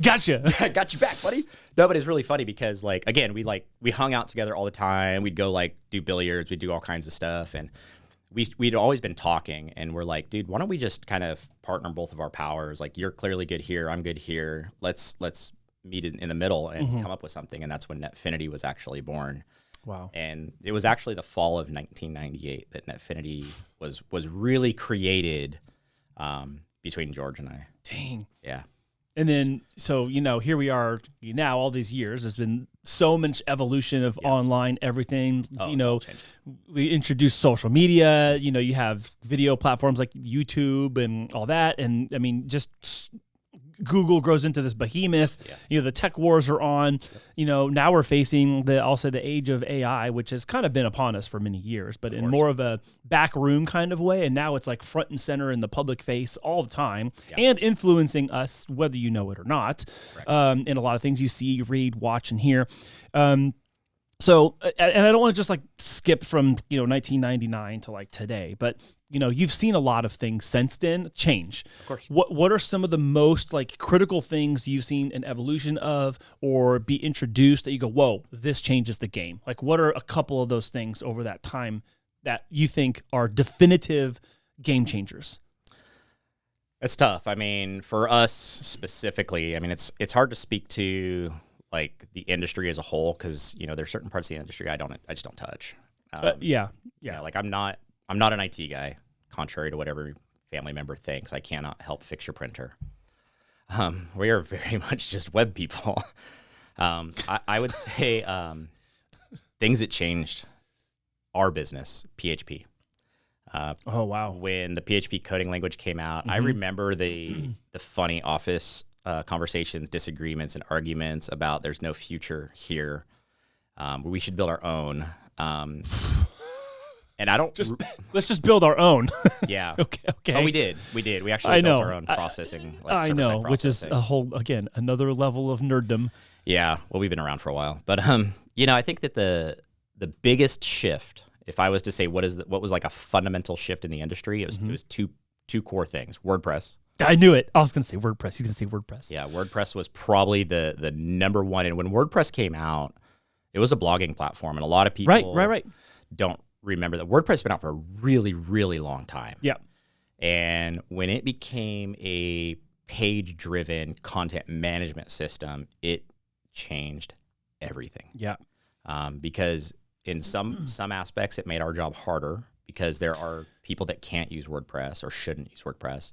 Gotcha. I got you back, buddy. No, but it's really funny because like, again, we hung out together all the time. We'd go like do billiards. We'd do all kinds of stuff. And we'd always been talking. And we're like, dude, why don't we just kind of partner both of our powers? Like you're clearly good here. I'm good here. Let's meet in the middle and come up with something. And that's when Netfinity was actually born. Wow. And it was actually the fall of 1998 that Netfinity was really created between George and I. Dang. Yeah. And then, so, you know, here we are now, all these years, there's been so much evolution of online everything. You know, we introduced social media, you know, you have video platforms like YouTube and all that. And I mean, just Google grows into this behemoth. Yeah. You know, the tech wars are on. Yep. You know, now we're facing the age of AI, which has kind of been upon us for many years, but in more of a back room kind of way. And now it's like front and center in the public face all the time and influencing us, whether you know it or not. In a lot of things you see, read, watch, and hear. So, and I don't want to just like skip from, 1999 to like today, but you've seen a lot of things since then change. Of course. What are some of the most like critical things you've seen an evolution of or be introduced that you go, whoa, this changes the game? Like, what are a couple of those things over that time that you think are definitive game changers? It's tough. I mean, for us specifically, I mean, it's hard to speak to like the industry as a whole because there's certain parts of the industry I just don't touch. Yeah. Like I'm not an IT guy, contrary to what every family member thinks. I cannot help fix your printer. We are very much just web people. I would say things that changed our business, PHP. Oh, wow. When the PHP coding language came out, I remember the funny office conversations, disagreements, and arguments about there's no future here. We should build our own. And I don't let's just build our own. Yeah. Okay. Oh, we did. We actually built our own processing. I know, which is another level of nerddom. Yeah. Well, we've been around for a while, but I think that the biggest shift, if I was to say what was like a fundamental shift in the industry, it was two core things: WordPress. I knew it. I was going to say WordPress. He's going to say WordPress. Yeah, WordPress was probably the number one. And when WordPress came out, it was a blogging platform, and a lot of people right. don't remember that WordPress has been out for a really, really long time. Yeah. And when it became a page-driven content management system, it changed everything. Yeah. Because in some aspects, it made our job harder because there are people that can't use WordPress or shouldn't use WordPress.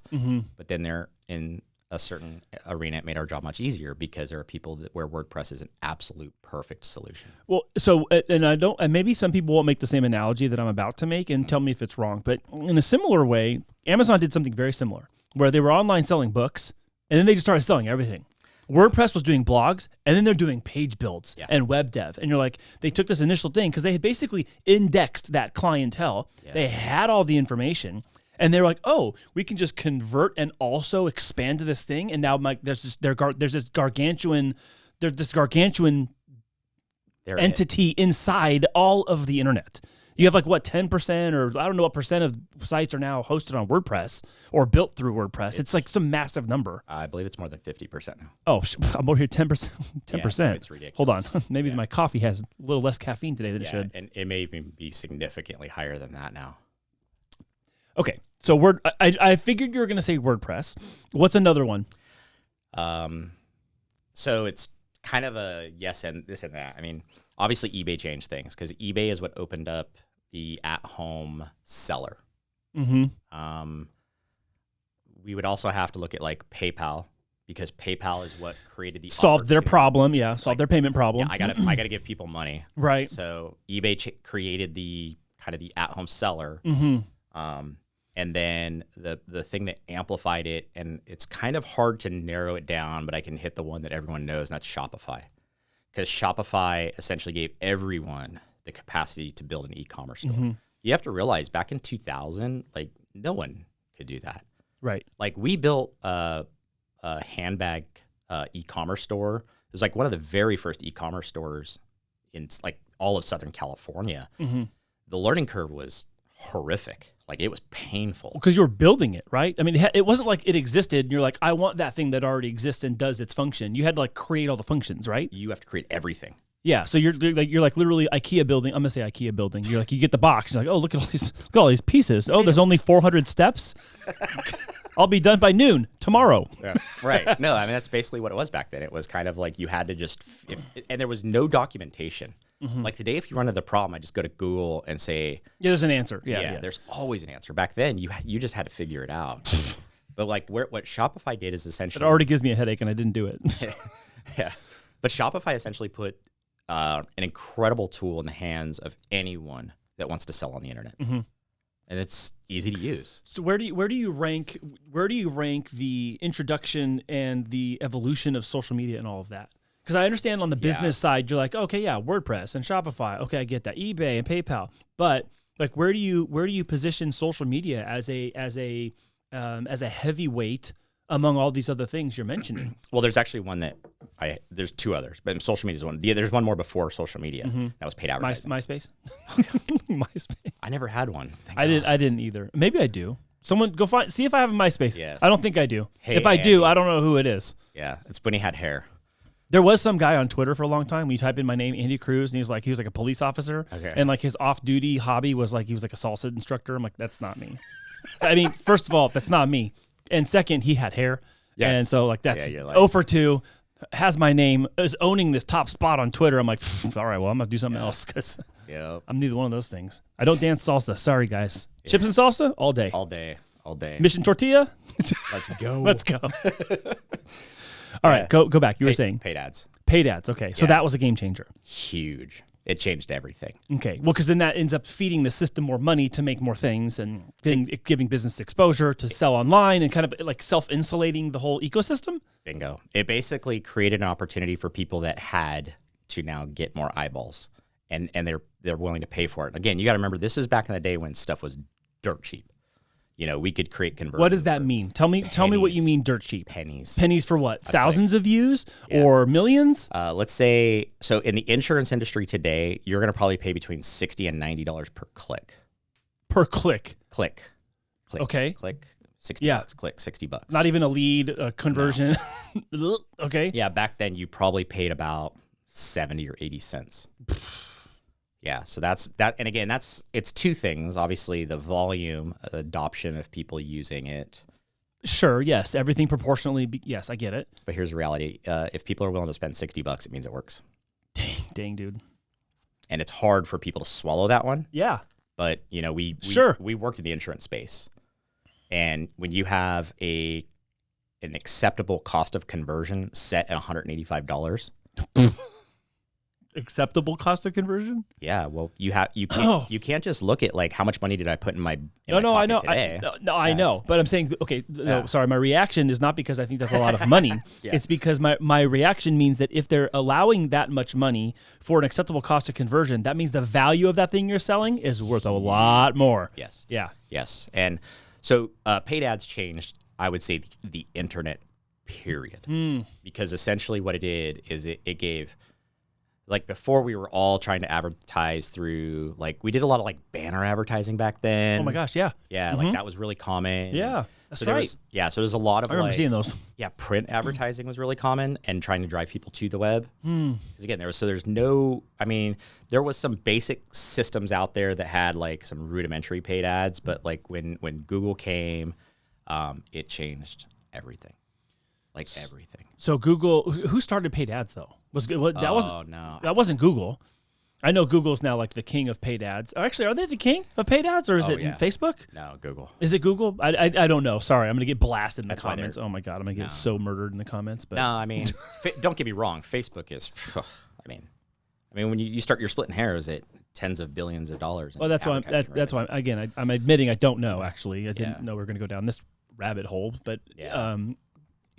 But then they're in a certain arena, it made our job much easier because there are people where WordPress is an absolute perfect solution. Well, so, and maybe some people won't make the same analogy that I'm about to make and tell me if it's wrong, but in a similar way, Amazon did something very similar where they were online selling books and then they just started selling everything. WordPress was doing blogs, and then they're doing page builds and web dev. And you're like, they took this initial thing because they had basically indexed that clientele. Yeah. They had all the information, and they were like, oh, we can just convert and also expand to this thing. And now there's this gargantuan entity inside all of the internet. You have like, what, 10% or I don't know what percent of sites are now hosted on WordPress or built through WordPress. It's like some massive number. I believe it's more than 50% now. Oh, I'm over here 10%. 10%. Yeah, it's ridiculous. Hold on. Maybe my coffee has a little less caffeine today than it should. And it may even be significantly higher than that now. Okay. So I figured you were going to say WordPress. What's another one? So it's kind of a yes and this and that. I mean, obviously eBay changed things because eBay is what opened up the at-home seller. Mm-hmm. We would also have to look at like PayPal because PayPal is what created the solved their problem. Yeah, solved their payment problem. Yeah, I gotta give people money. Right. So eBay created the kind of the at-home seller. Mm-hmm. And then the thing that amplified it, and it's kind of hard to narrow it down, but I can hit the one that everyone knows, and that's Shopify. Because Shopify essentially gave everyone the capacity to build an e-commerce store. Mm-hmm. You have to realize back in 2000, like no one could do that. Right. Like we built a handbag e-commerce store. It was like one of the very first e-commerce stores in like all of Southern California. Mm-hmm. The learning curve was horrific. Like it was painful. Because you were building it, right? I mean, it wasn't like it existed and you're like, I want that thing that already exists and does its function. You had to like create all the functions, right? You have to create everything. Yeah. So you're like literally IKEA building. I'm gonna say IKEA building. You're like, you get the box. You're like, oh, look at all these pieces. Oh, there's only 400 steps. I'll be done by noon tomorrow. Yeah, right. No, I mean, that's basically what it was back then. It was kind of like you had to just, and there was no documentation. Mm-hmm. Like today, if you run into the problem, I just go to Google and say, yeah, there's an answer. Yeah. There's always an answer. Back then, you just had to figure it out. But like what Shopify did is essentially, it already gives me a headache and I didn't do it. Yeah. But Shopify essentially put an incredible tool in the hands of anyone that wants to sell on the internet. Mm-hmm. And it's easy to use. So where do you rank the introduction and the evolution of social media and all of that? Because I understand on the business side, you're like, okay, yeah, WordPress and Shopify. Okay, I get that. eBay and PayPal. But like, where do you position social media as a heavyweight among all these other things you're mentioning? Well, there's actually one that there's two others, but social media is one. There's one more before social media. That was paid advertising. MySpace. MySpace. I never had one. I didn't either. Maybe I do. Someone go see if I have a MySpace. Yes. I don't think I do. Hey, if I do, Andy. I don't know who it is. Yeah, it's when he had hair. There was some guy on Twitter for a long time. When you type in my name, Andy Cruz, and he was like a police officer, and like his off-duty hobby was like he was like a salsa instructor. I'm like, that's not me. I mean, first of all, that's not me, and second, he had hair, and so like that's 0 for 2. Has my name, is owning this top spot on Twitter. I'm like, all right, well, I'm gonna do something else because I'm neither one of those things. I don't dance salsa. Sorry, guys. Chips and salsa all day. All day. Mission tortilla. Let's go. Let's go. All right, go back. You were saying paid ads. Paid ads. Okay, so that was a game changer. Huge. It changed everything. Okay, well, because then that ends up feeding the system more money to make more things, and then giving business exposure to sell online, and kind of like self-insulating the whole ecosystem. Bingo. It basically created an opportunity for people that had to now get more eyeballs, and they're willing to pay for it. Again, you got to remember, this is back in the day when stuff was dirt cheap. You know, we could create conversions. What does that mean? Tell me what you mean dirt cheap. Pennies. Pennies for what? Thousands of views or millions? Let's say, so in the insurance industry today, you're going to probably pay between $60 and $90 per click. Per click. Click. Okay. Click. $60. Click. $60. Not even a lead conversion. No. Okay. Yeah, back then you probably paid about 70 or 80 cents. Yeah, so that's that. And again, it's two things. Obviously, the volume, adoption of people using it. Sure, yes. Everything proportionally. Yes, I get it. But here's the reality. If people are willing to spend $60, it means it works. Dang, dude. And it's hard for people to swallow that one. Yeah. But, you know, we worked in the insurance space. And when you have an acceptable cost of conversion set at $185. Acceptable cost of conversion? Yeah, well, you can't just look at like how much money did I put in my pocket I know. today. I know, but I'm saying sorry. My reaction is not because I think that's a lot of money. It's because my reaction means that if they're allowing that much money for an acceptable cost of conversion, that means the value of that thing you're selling is worth a lot more. Yes. Yeah. Yes. And so paid ads changed, I would say, the internet period, because essentially what it did is it gave. Like before, we were all trying to advertise through, like, we did a lot of like banner advertising back then. Oh my gosh, yeah. Yeah, like that was really common. Yeah, that's right. So there's a lot of, I remember seeing those. Yeah, print advertising was really common, and trying to drive people to the web. Because again, there was some basic systems out there that had like some rudimentary paid ads, but like when Google came, it changed everything. Like everything. So Google, who started paid ads though? That wasn't Google. I know Google's now like the king of paid ads. Actually, are they the king of paid ads, or is it Facebook? No, Google. Is it Google? I don't know. Sorry, I'm gonna get blasted in the comments. Oh my god, I'm gonna get so murdered in the comments. But no, I mean, don't get me wrong. Facebook is. I mean, when you start, you're splitting hairs at tens of billions of dollars. Well, that's why. That's why. Again, I'm admitting I don't know. Actually, I didn't know we were gonna go down this rabbit hole. But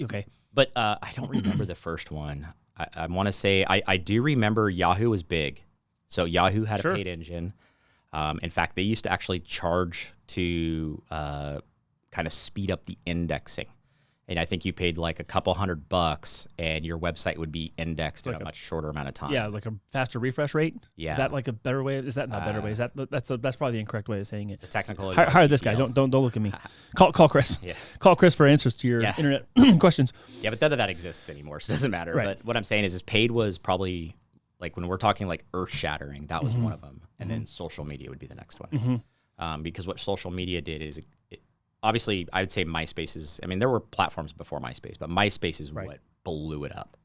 okay. But I don't remember the first one. I want to say I do remember Yahoo was big. So Yahoo had a paid engine. In fact, they used to actually charge to kind of speed up the indexing. And I think you paid like a couple $100 and your website would be indexed in a much shorter amount of time. Yeah, like a faster refresh rate. Yeah. Is that like a better way? Is that not a better way? Is that's probably the incorrect way of saying it. The technical. Hire this guy. Don't look at me. Call Chris. Yeah. Call Chris for answers to your internet questions. Yeah, but none of that exists anymore, so it doesn't matter. Right. But what I'm saying is paid was probably like when we're talking like earth shattering, that was one of them, and then social media would be the next one. Because what social media did is obviously, I would say MySpace is, I mean, there were platforms before MySpace, but MySpace is what blew it up.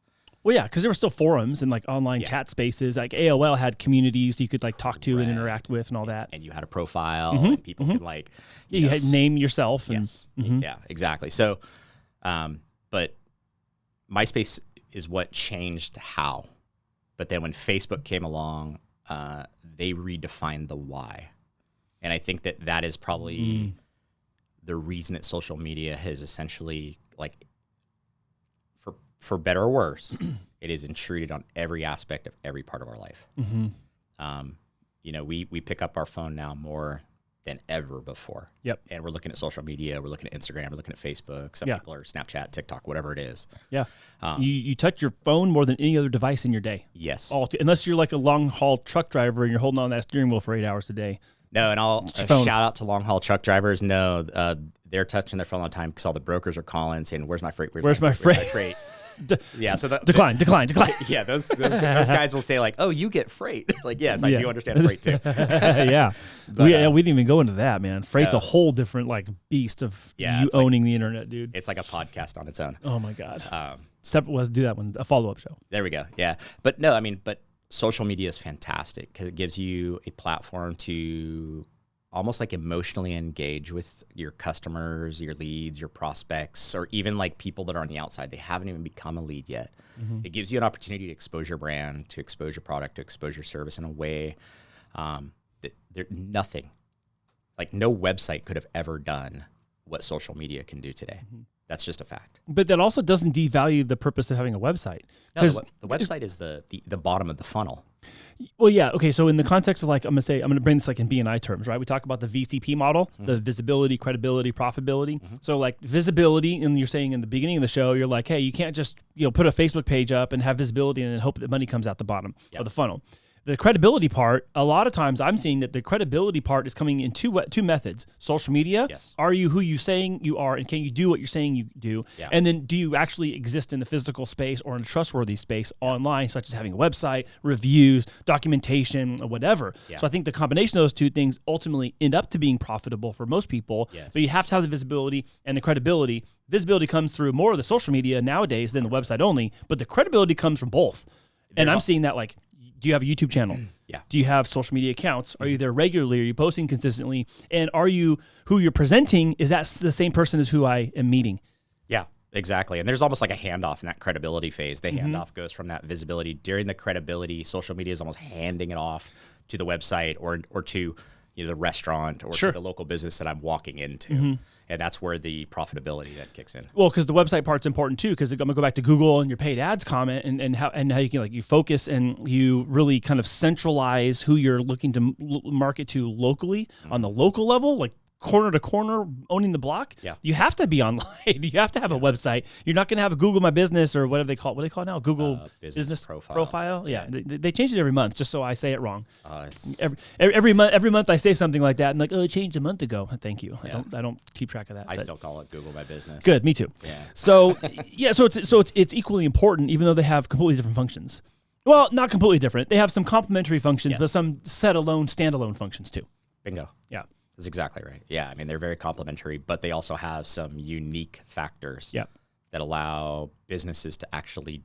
Well, yeah, because there were still forums and like online chat spaces. Like AOL had communities you could like talk to and interact with and all that. And you had a profile and people could like... You had name yourself. And, Yeah, exactly. So, but MySpace is what changed how. But then when Facebook came along, they redefined the why. And I think that is probably... the reason that social media has essentially, like, for better or worse, it is intruded on every aspect of every part of our life. You know, we pick up our phone now more than ever before. Yep. And we're looking at social media. We're looking at Instagram. We're looking at Facebook. Some people are Snapchat, TikTok, whatever it is. Yeah. You touch your phone more than any other device in your day. Yes. Unless you're like a long haul truck driver and you're holding on that steering wheel for 8 hours a day. No, and I'll shout out to long haul truck drivers. No, they're touching their phone all the time because all the brokers are calling saying, "Where's my freight? Where's my freight?" Yeah, so decline. Yeah, those guys will say like, "Oh, you get freight." Like, yes, I do understand freight too. Yeah, but, we didn't even go into that, man. Freight's a whole different like beast of you owning the internet, dude. It's like a podcast on its own. Oh my god. Let's do that one, a follow-up show. There we go. Yeah, but no, I mean, social media is fantastic because it gives you a platform to almost like emotionally engage with your customers, your leads, your prospects, or even like people that are on the outside. They haven't even become a lead yet. Mm-hmm. It gives you an opportunity to expose your brand, to expose your product, to expose your service in a way that nothing, like no website could have ever done what social media can do today. Mm-hmm. That's just a fact. But that also doesn't devalue the purpose of having a website. No, the website is the bottom of the funnel. Well, yeah. Okay. So in the context of like, I'm going to bring this like in BNI terms, right? We talk about the VCP model, the visibility, credibility, profitability. Mm-hmm. So like visibility, and you're saying in the beginning of the show, you're like, hey, you can't just, put a Facebook page up and have visibility and then hope that money comes out the bottom of the funnel. The credibility part, a lot of times I'm seeing that the credibility part is coming in two methods. Social media, yes. Are you who you saying you are, and can you do what you're saying you do? Yeah. And then do you actually exist in a physical space or in a trustworthy space online, such as having a website, reviews, documentation, or whatever. Yeah. So I think the combination of those two things ultimately end up to being profitable for most people. Yes. But you have to have the visibility and the credibility. Visibility comes through more of the social media nowadays than the website only, but the credibility comes from both. And I'm seeing that like, do you have a YouTube channel? Yeah. Do you have social media accounts? Are you there regularly? Are you posting consistently? And are you who you're presenting? Is that the same person as who I am meeting? Yeah, exactly. And there's almost like a handoff in that credibility phase. The handoff goes from that visibility. During the credibility, social media is almost handing it off to the website or to the restaurant or to the local business that I'm walking into. Mm-hmm. And that's where the profitability that kicks in. Well, because the website part's important too. Because I'm gonna go back to Google and your paid ads comment and how you can you focus and you really kind of centralize who you're looking to market to locally on the local level, like corner to corner, owning the block. Yeah. You have to be online. You have to have a website. You're not going to have a Google My Business or whatever they call it. What do they call it now? Google Business Profile. Yeah. They change it every month, just so I say it wrong. Every month I say something like that and like, oh, it changed a month ago. Thank you. Yeah. I don't keep track of that. I still call it Google My Business. Good. Me too. Yeah. So it's equally important, even though they have completely different functions. Well, not completely different. They have some complementary functions, but some standalone functions too. Bingo. Yeah. That's exactly right. Yeah, I mean, they're very complementary, but they also have some unique factors that allow businesses to actually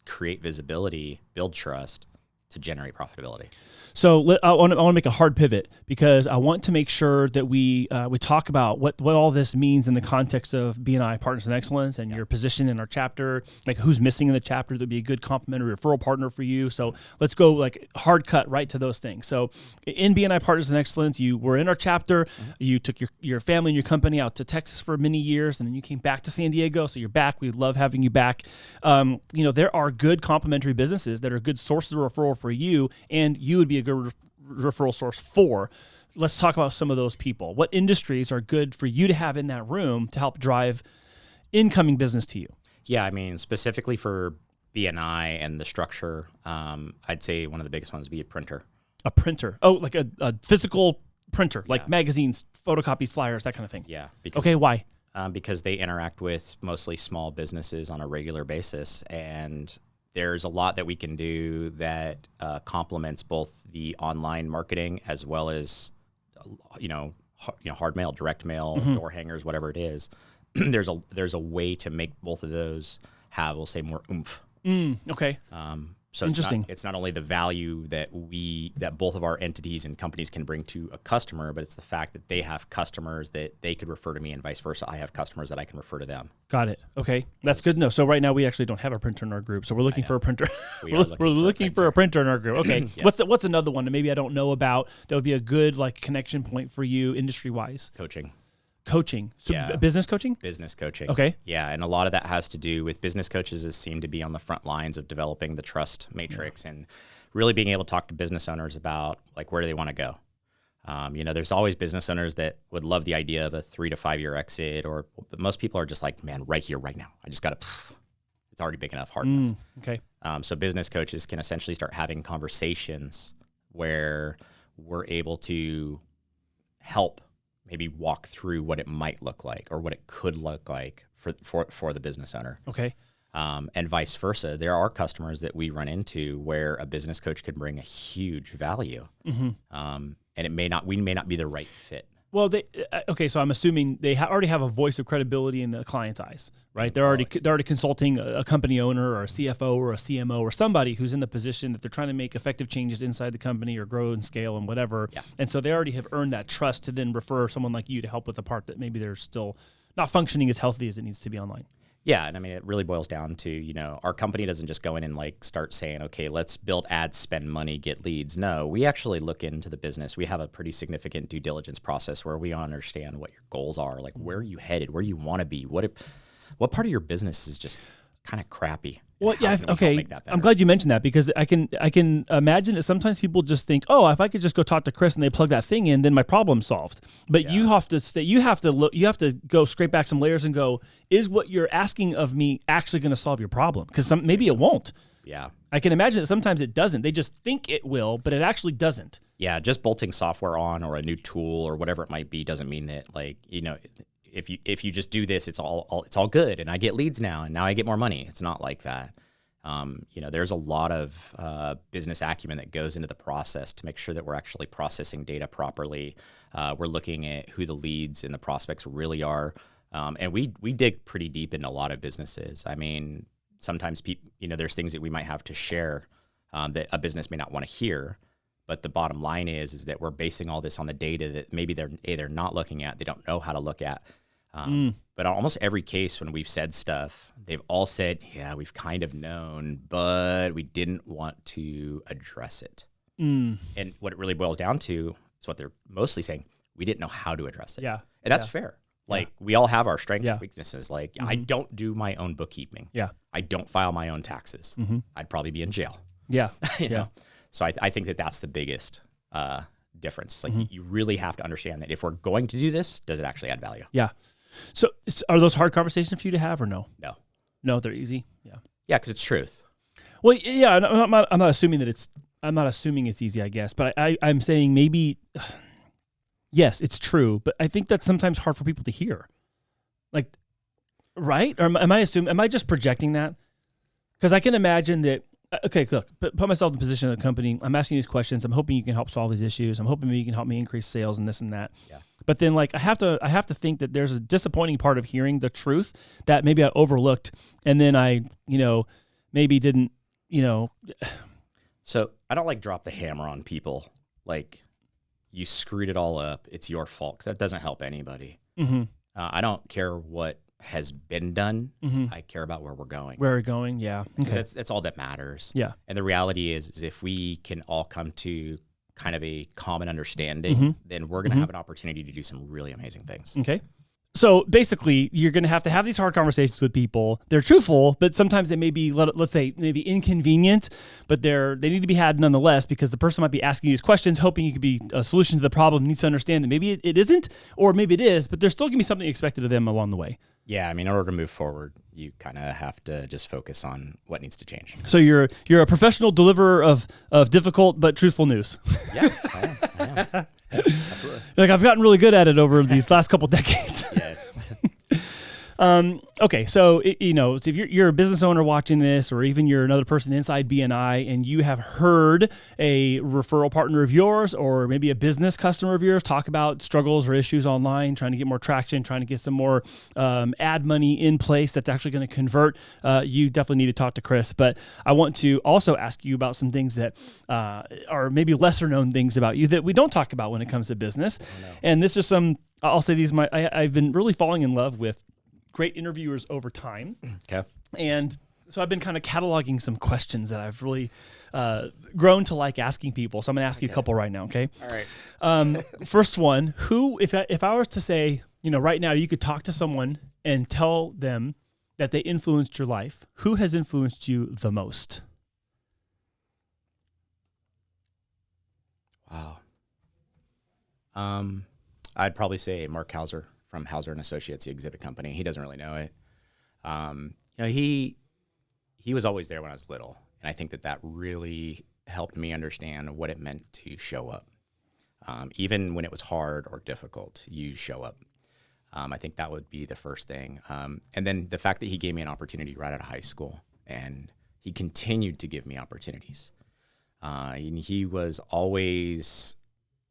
create visibility, build trust, to generate profitability. So I want to make a hard pivot because I want to make sure that we talk about what all this means in the context of BNI Partners in Excellence and your position in our chapter, like who's missing in the chapter that would be a good complementary referral partner for you. So let's go like hard cut right to those things. So in BNI Partners in Excellence, you were in our chapter. Mm-hmm. You took your family and your company out to Texas for many years, and then you came back to San Diego. So you're back. We love having you back. There are good complementary businesses that are good sources of referral for you, and you would be a good referral source for. Let's talk about some of those people. What industries are good for you to have in that room to help drive incoming business to you? Yeah, I mean, specifically for BNI and the structure, I'd say one of the biggest ones would be a printer. A printer. Oh, like a physical printer, like magazines, photocopies, flyers, that kind of thing. Yeah. Okay, why? Because they interact with mostly small businesses on a regular basis, and there's a lot that we can do that complements both the online marketing as well as, hard mail, direct mail, door hangers, whatever it is. There's a way to make both of those have, we'll say, more oomph. Okay. So interesting. It's not only the value that both of our entities and companies can bring to a customer, but it's the fact that they have customers that they could refer to me and vice versa. I have customers that I can refer to them. Got it. Okay. That's good to know. So right now we actually don't have a printer in our group. So we're looking for a printer. We're looking for a printer in our group. Okay. Yes. What's another one that maybe I don't know about that would be a good like connection point for you industry wise? Coaching. So business coaching? Business coaching. Okay. Yeah. And a lot of that has to do with business coaches that seem to be on the front lines of developing the trust matrix and really being able to talk to business owners about like where do they want to go. There's always business owners that would love the idea of a 3 to 5 year exit, but most people are just like, man, right here, right now. I just got to, it's already big enough, hard enough. Okay. So business coaches can essentially start having conversations where we're able to help maybe walk through what it might look like or what it could look like for the business owner. Okay. And vice versa. There are customers that we run into where a business coach can bring a huge value. And we may not be the right fit. Well, so I'm assuming they already have a voice of credibility in the client's eyes, right? They're already consulting a company owner or a CFO or a CMO or somebody who's in the position that they're trying to make effective changes inside the company or grow and scale and whatever. Yeah. And so they already have earned that trust to then refer someone like you to help with the part that maybe they're still not functioning as healthy as it needs to be online. Yeah, and I mean, it really boils down to, our company doesn't just go in and start saying, okay, let's build ads, spend money, get leads. No, we actually look into the business. We have a pretty significant due diligence process where we understand what your goals are, where are you headed, where you want to be, what part of your business is just kind of crappy. Well, yeah, okay. I'm glad you mentioned that because I can imagine that sometimes people just think, oh, if I could just go talk to Chris and they plug that thing in, then my problem's solved. But you have to go scrape back some layers and go, is what you're asking of me actually going to solve your problem? Because maybe it won't. Yeah. I can imagine that sometimes it doesn't. They just think it will, but it actually doesn't. Yeah, just bolting software on or a new tool or whatever it might be doesn't mean that if you just do this, it's all good, and I get leads now, and now I get more money. It's not like that. There's a lot of business acumen that goes into the process to make sure that we're actually processing data properly. We're looking at who the leads and the prospects really are, and we dig pretty deep into a lot of businesses. I mean, sometimes there's things that we might have to share that a business may not want to hear. But the bottom line is that we're basing all this on the data that maybe they're not looking at, they don't know how to look at. But on almost every case when we've said stuff, they've all said, yeah, we've kind of known, but we didn't want to address it. And what it really boils down to is what they're mostly saying, we didn't know how to address it. Yeah. And that's fair. We all have our strengths and weaknesses. I don't do my own bookkeeping. Yeah. I don't file my own taxes. I'd probably be in jail. Yeah. you know? So I think that's the biggest difference. You really have to understand that if we're going to do this, does it actually add value? Yeah. So are those hard conversations for you to have or no? No. No, they're easy. Yeah. Yeah, because it's truth. Well, yeah, I'm not assuming that I'm not assuming it's easy, I guess, but I'm saying maybe, yes, it's true, but I think that's sometimes hard for people to hear. Right? Or am I just projecting that? Because I can imagine that. Okay, look, put myself in the position of the company. I'm asking these questions. I'm hoping you can help solve these issues. I'm hoping maybe you can help me increase sales and this and that. Yeah. But then I have to think that there's a disappointing part of hearing the truth that maybe I overlooked and then I, maybe didn't, So I don't drop the hammer on people. You screwed it all up. It's your fault. 'Cause that doesn't help anybody. I don't care what has been done. I care about where we're going. Where we're going, yeah. Okay. That's all that matters. Yeah. And the reality is if we can all come to kind of a common understanding, then we're going to have an opportunity to do some really amazing things. Okay. So basically, you're going to have these hard conversations with people. They're truthful, but sometimes they may be, let's say, maybe inconvenient, but they need to be had nonetheless because the person might be asking you these questions, hoping you could be a solution to the problem, needs to understand that maybe it isn't, or maybe it is, but there's still going to be something expected of them along the way. Yeah, I mean, in order to move forward, you kind of have to just focus on what needs to change. So you're a professional deliverer of difficult but truthful news. Yeah, I am. Absolutely. I've gotten really good at it over these last couple decades. Yes. Okay, so if you're a business owner watching this, or even you're another person inside BNI, and you have heard a referral partner of yours, or maybe a business customer of yours, talk about struggles or issues online, trying to get more traction, trying to get some more ad money in place that's actually going to convert, you definitely need to talk to Chris. But I want to also ask you about some things that are maybe lesser known things about you that we don't talk about when it comes to business. Oh, no. And this is I'll say these. I've been really falling in love with great interviewers over time. Okay. And so I've been kind of cataloging some questions that I've really grown to like asking people. So I'm going to ask you a couple right now, okay? All right. First one, if I was to say, right now you could talk to someone and tell them that they influenced your life, who has influenced you the most? Wow. I'd probably say Mark Hauser from Hauser and Associates, the exhibit company. He doesn't really know it. He was always there when I was little, and I think that really helped me understand what it meant to show up. Even when it was hard or difficult, you show up. I think that would be the first thing. And then the fact that he gave me an opportunity right out of high school, and he continued to give me opportunities. And he was always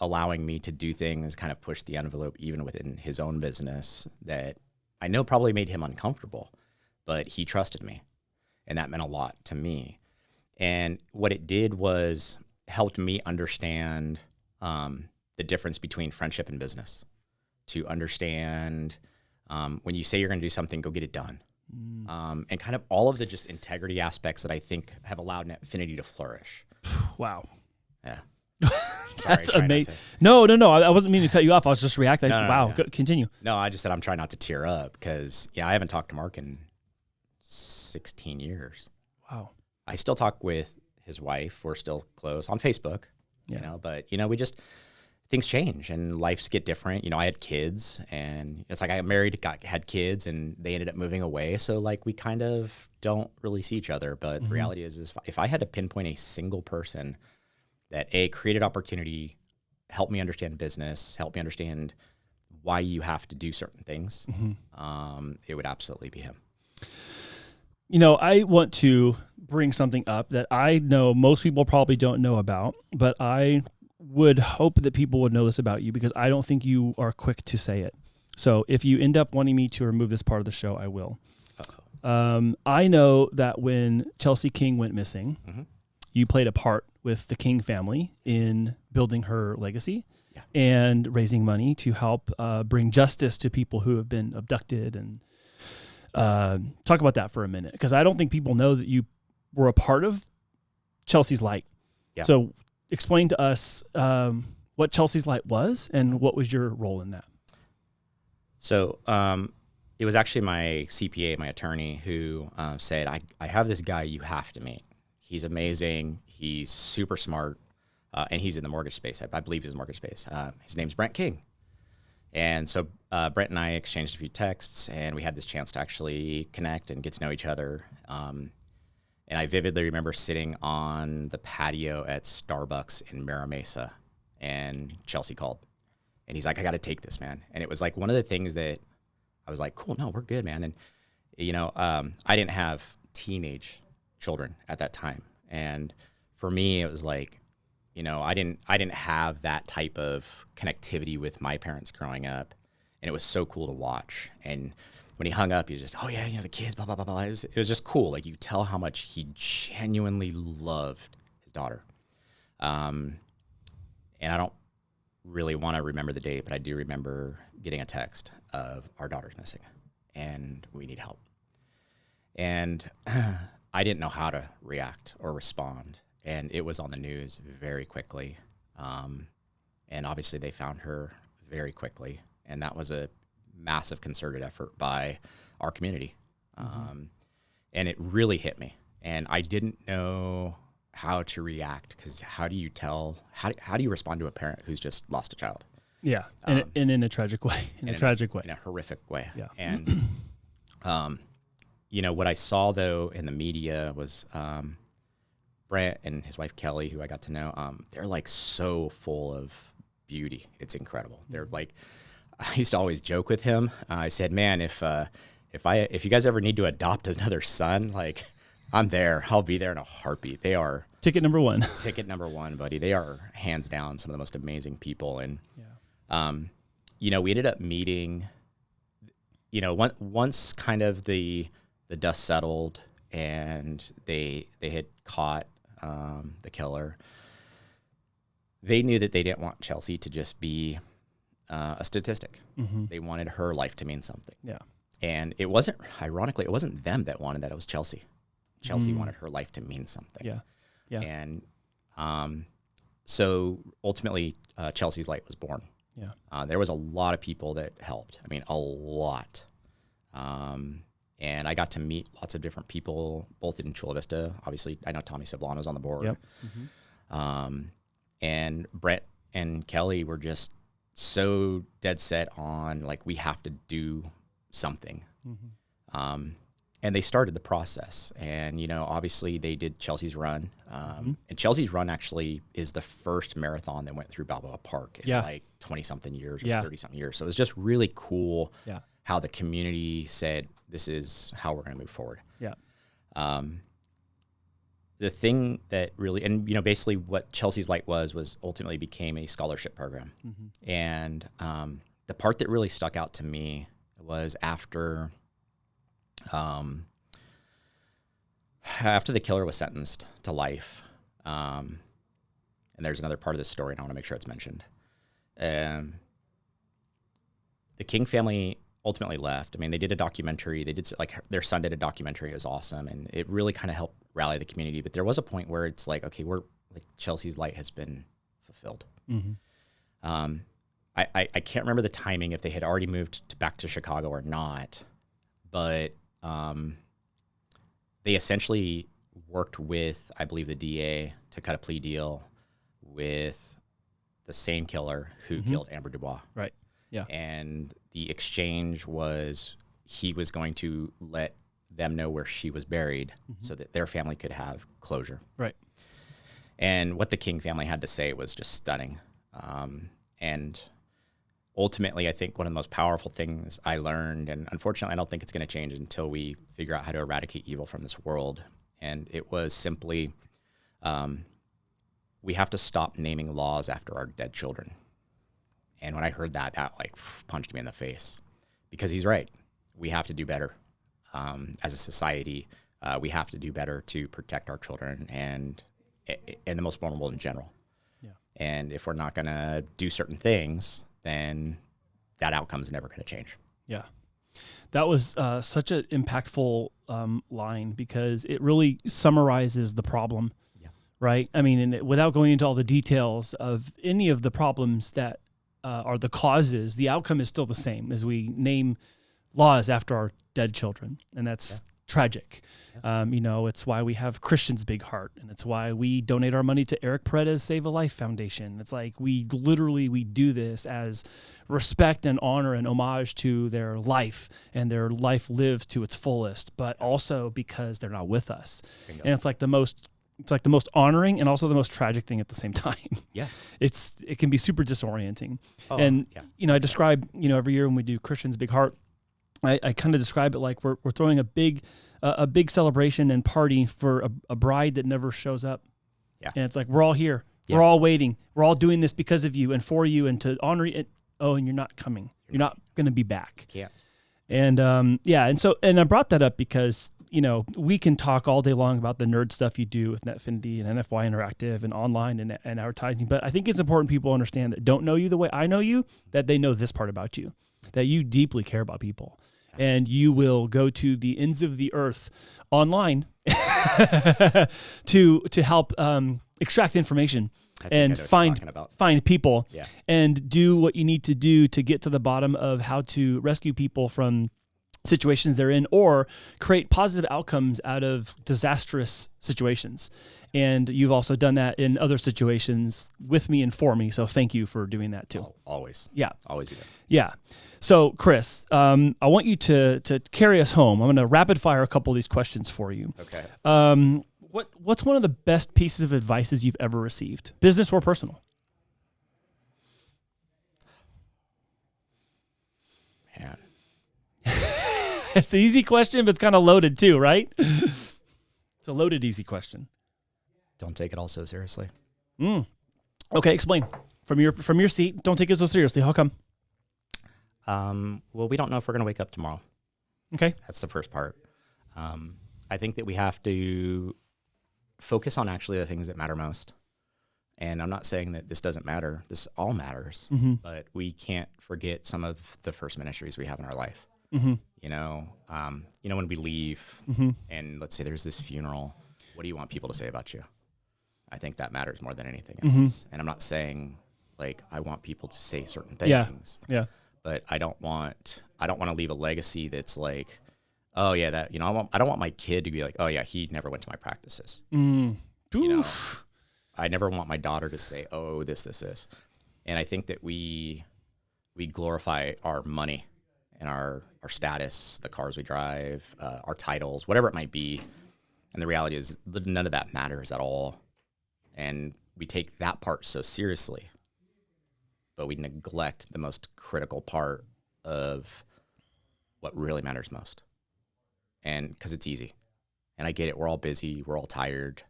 allowing me to do things, kind of push the envelope, even within his own business, that I know probably made him uncomfortable, but he trusted me, and that meant a lot to me. And what it did was helped me understand the difference between friendship and business, to understand when you say you're going to do something, go get it done. And kind of all of the just integrity aspects that I think have allowed Netfinity to flourish. Wow. Yeah. That's amazing. No. I wasn't meaning to cut you off. I was just reacting. Wow. No. Continue. No, I just said I'm trying not to tear up because, I haven't talked to Mark in 16 years. Wow. I still talk with his wife. We're still close on Facebook, but, we just, things change and lives get different. I had kids, and it's like I got married, had kids, and they ended up moving away. So like we kind of don't really see each other. But the reality is if I had to pinpoint a single person that created opportunity, helped me understand business, helped me understand why you have to do certain things, it would absolutely be him. I want to bring something up that I know most people probably don't know about, but I would hope that people would know this about you because I don't think you are quick to say it. So if you end up wanting me to remove this part of the show, I will. I know that when Chelsea King went missing, you played a part with the King family in building her legacy and raising money to help bring justice to people who have been abducted. And talk about that for a minute, because I don't think people know that you were a part of Chelsea's Light. Yeah. So explain to us what Chelsea's Light was and what was your role in that. So it was actually my CPA, my attorney, who said, I have this guy you have to meet. He's amazing. He's super smart. And he's in the mortgage space. I believe he's in the mortgage space. His name's Brent King. And so Brent and I exchanged a few texts, and we had this chance to actually connect and get to know each other. And I vividly remember sitting on the patio at Starbucks in Mira Mesa, and Chelsea called. And he's like, I got to take this, man. And it was like one of the things that I was like, cool, no, we're good, man. And, I didn't have teenage children at that time. And for me, it was like, I didn't have that type of connectivity with my parents growing up. And it was so cool to watch. And when he hung up, he was just, oh yeah, the kids, blah, blah, blah, blah. It was just cool. Like you could tell how much he genuinely loved his daughter. And I don't really want to remember the date, but I do remember getting a text of our daughter's missing and we need help. And I didn't know how to react or respond. And it was on the news very quickly. And obviously they found her very quickly. And that was a massive concerted effort by our community. And it really hit me. And I didn't know how to react, because how do you respond to a parent who's just lost a child? Yeah, and in a tragic way. In a horrific way. Yeah. And, what I saw, though, in the media was Brent and his wife, Kelly, who I got to know, they're, like, so full of beauty. It's incredible. They're, like, I used to always joke with him. I said, man, if you guys ever need to adopt another son, like, I'm there. I'll be there in a heartbeat. They are ticket number one. Ticket number one, buddy. They are hands down some of the most amazing people. And, we ended up meeting, once kind of the dust settled and they had caught the killer, they knew that they didn't want Chelsea to just be a statistic. They wanted her life to mean something. Yeah. And it wasn't them that wanted that. It was Chelsea. Chelsea wanted her life to mean something. Yeah. Yeah. And so ultimately, Chelsea's Light was born. Yeah. There was a lot of people that helped. I mean, a lot. And I got to meet lots of different people, both in Chula Vista. Obviously, I know Tommy Sablano's on the board. Yep. And Brett and Kelly were just so dead set on like, we have to do something. And they started the process, and, you know, obviously they did Chelsea's Run. And Chelsea's Run actually is the first marathon that went through Balboa Park in like 20 something years or 30 something years. So it was just really cool how the community said, this is how we're going to move forward. The thing that really, and, you know, basically what Chelsea's Light was ultimately became a scholarship program. And the part that really stuck out to me was after the killer was sentenced to life, and there's another part of this story, and I want to make sure it's mentioned. The King family ultimately left. I mean, they did a documentary. They did, like, their son did a documentary. It was awesome, and it really kind of helped rally the community. But there was a point where it's like, okay, we're like, Chelsea's Light has been fulfilled. I can't remember the timing, if they had already moved back to Chicago or not, but they essentially worked with, I believe, the DA to cut a plea deal with the same killer who killed Amber Dubois. Right. Yeah. And the exchange was, he was going to let them know where she was buried so that their family could have closure. Right. And what the King family had to say was just stunning. And ultimately, I think one of the most powerful things I learned, and unfortunately, I don't think it's going to change until we figure out how to eradicate evil from this world. And it was simply, we have to stop naming laws after our dead children. And when I heard that, that like punched me in the face, because he's right. We have to do better as a society. We have to do better to protect our children and the most vulnerable in general. Yeah. And if we're not going to do certain things, then that outcome is never going to change. Yeah. That was such an impactful line, because it really summarizes the problem, right? I mean, and without going into all the details of any of the problems that are the causes, the outcome is still the same, as we name laws after our dead children. And that's tragic. You know, it's why we have Christian's Big Heart, and it's why we donate our money to Eric Paredes Save a Life Foundation. It's like we do this as respect and honor and homage to their life, and their life lived to its fullest, but also because they're not with us. Bingo. And it's like the most honoring and also the most tragic thing at the same time. Yeah. It can be super disorienting. You know, I describe, you know, every year when we do Christian's Big Heart, I kind of describe it like we're throwing a big celebration and party for a bride that never shows up. Yeah. And it's like, we're all here. Yeah. We're all waiting. We're all doing this because of you and for you and to honor you. And you're not coming. You're not going to be back. Yeah. And and I brought that up because, you know, we can talk all day long about the nerd stuff you do with Netfinity and NFY Interactive and online and advertising, but I think it's important people understand that don't know you the way I know you, that they know this part about you, that you deeply care about people, and you will go to the ends of the earth online to help extract information and find people and do what you need to do to get to the bottom of how to rescue people from situations they're in, or create positive outcomes out of disastrous situations. And you've also done that in other situations with me and for me. So thank you for doing that too. Always. Yeah. Always do that. Yeah. So Chris, I want you to carry us home. I'm going to rapid fire a couple of these questions for you. Okay. What's one of the best pieces of advice you've ever received, business or personal? Man. It's an easy question, but it's kind of loaded too, right? It's a loaded, easy question. Don't take it all so seriously. Okay, explain. From your seat, don't take it so seriously. How come? Well, we don't know if we're going to wake up tomorrow. Okay. That's the first part. I think that we have to focus on actually the things that matter most. And I'm not saying that this doesn't matter. This all matters. But we can't forget some of the first ministries we have in our life. You know, when we leave and let's say there's this funeral, what do you want people to say about you? I think that matters more than anything else. And I'm not saying like I want people to say certain things. Yeah. But I don't want to leave a legacy that's like, oh yeah, that, you know, I don't want my kid to be like, oh yeah, he never went to my practices. You know, I never want my daughter to say, oh, this. And I think that we we glorify our money and our status, the cars we drive, our titles, whatever it might be. And the reality is none of that matters at all. And we take that part so seriously, but we neglect the most critical part of what really matters most. And because it's easy. And I get it. We're all busy. We're all tired.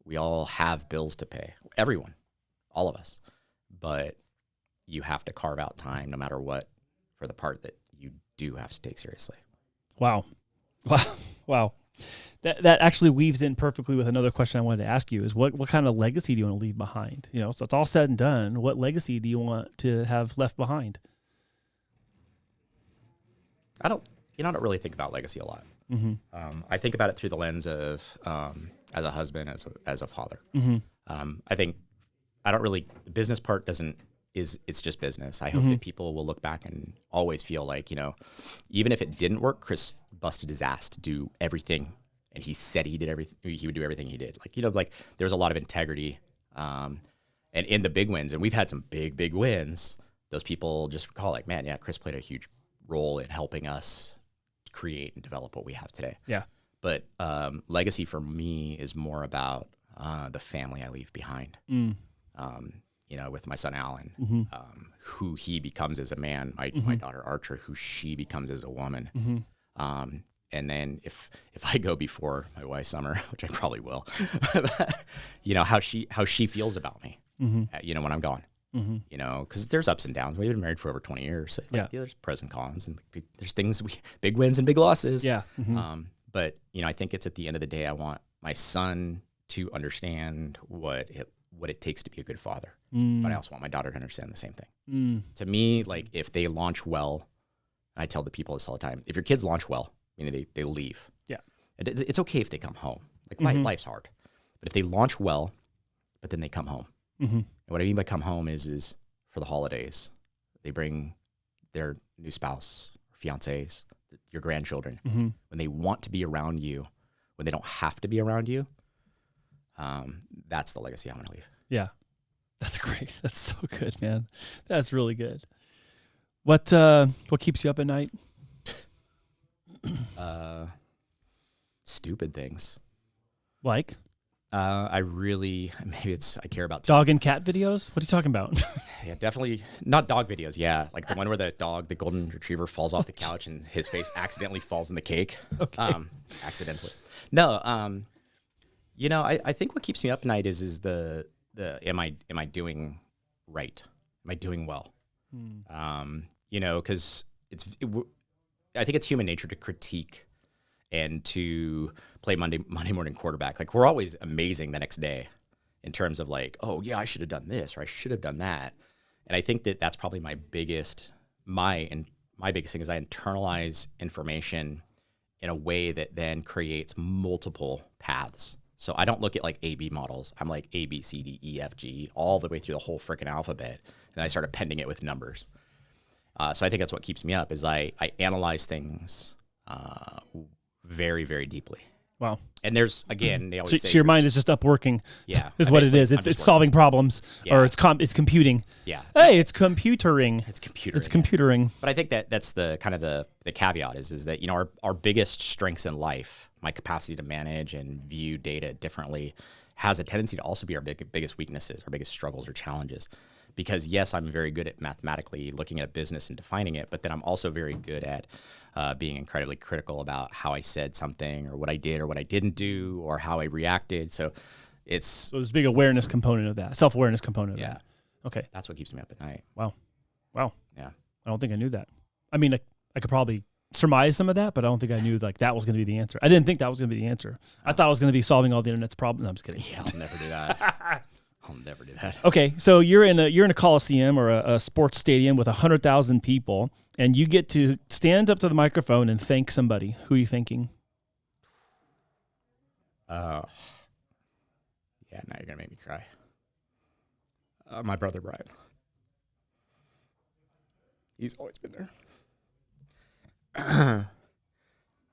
We all have bills to pay. Everyone, all of us. But you have to carve out time no matter what for the part that you do have to take seriously. Wow. Wow. That actually weaves in perfectly with another question I wanted to ask you is what kind of legacy do you want to leave behind? You know, so it's all said and done. What legacy do you want to have left behind? I don't really think about legacy a lot. Mm-hmm. I think about it through the lens of as a husband, as a father. Mm-hmm. The business part it's just business. I hope that people will look back and always feel like, you know, even if it didn't work, Chris busted his ass to do everything. And he said he would do everything he did. Like, you know, like there's a lot of integrity. And in the big wins, and we've had some big wins, those people just recall like, man, yeah, Chris played a huge role in helping us create and develop what we have today. Yeah. But legacy for me is more about the family I leave behind. You know, with my son, Alan, who he becomes as a man, my daughter, Archer, who she becomes as a woman. And then if I go before my wife, Summer, which I probably will, you know, how she feels about me, you know, when I'm gone, you know, because there's ups and downs. We've been married for over 20 years. So like, yeah, there's pros and cons, and there's things, big wins and big losses. Yeah. But, you know, I think it's at the end of the day, I want my son to understand what it takes to be a good father. But I also want my daughter to understand the same thing. To me, like if they launch well, and I tell the people this all the time, if your kids launch well, you know, they leave. Yeah. It's okay if they come home. Like life's hard. But if they launch well, but then they come home. And what I mean by come home is for the holidays, they bring their new spouse, fiancés, your grandchildren. When they want to be around you, when they don't have to be around you, that's the legacy I'm going to leave. Yeah. That's great. That's so good, man. That's really good. What keeps you up at night? Stupid things. Like? I care about dog and cat videos. What are you talking about? Yeah, definitely not dog videos. Yeah, like the one where the golden retriever, falls off the couch and his face accidentally falls in the cake. Okay. Accidentally. No. You know, I think what keeps me up at night is the am I doing right? Am I doing well? You know, because I think it's human nature to critique and to play Monday morning quarterback. Like we're always amazing the next day in terms of like, oh yeah, I should have done this or I should have done that. And I think that's probably my biggest thing is I internalize information in a way that then creates multiple paths. So I don't look at like A/B models. I'm like A, B, C, D, E, F, G, all the way through the whole freaking alphabet. And I start appending it with numbers. So I think that's what keeps me up is I analyze things very, very deeply. Wow. And there's, again, they always say... So your mind is just up working. Yeah. Is what it is. It's solving problems or it's computing. Yeah. Hey, it's computering. It's computering. It's computering. But I think that's the kind of the caveat is that, you know, our biggest strengths in life, my capacity to manage and view data differently, has a tendency to also be our biggest weaknesses, our biggest struggles or challenges. Because yes, I'm very good at mathematically looking at a business and defining it, but then I'm also very good at being incredibly critical about how I said something or what I did or what I didn't do or how I reacted. So there's a big awareness component of that, self-awareness component of that. Okay. That's what keeps me up at night. Wow. Yeah. I don't think I knew that. I mean, I could probably surmise some of that, but I don't think I knew like that was going to be the answer. I didn't think that was going to be the answer. I thought I was going to be solving all the internet's problems. No, I'm just kidding. Yeah, I'll never do that. I'll never do that. Okay, so you're in a coliseum or a sports stadium with 100,000 people, and you get to stand up to the microphone and thank somebody. Who are you thanking? Yeah, now you're gonna make me cry. My brother Brian. He's always been there.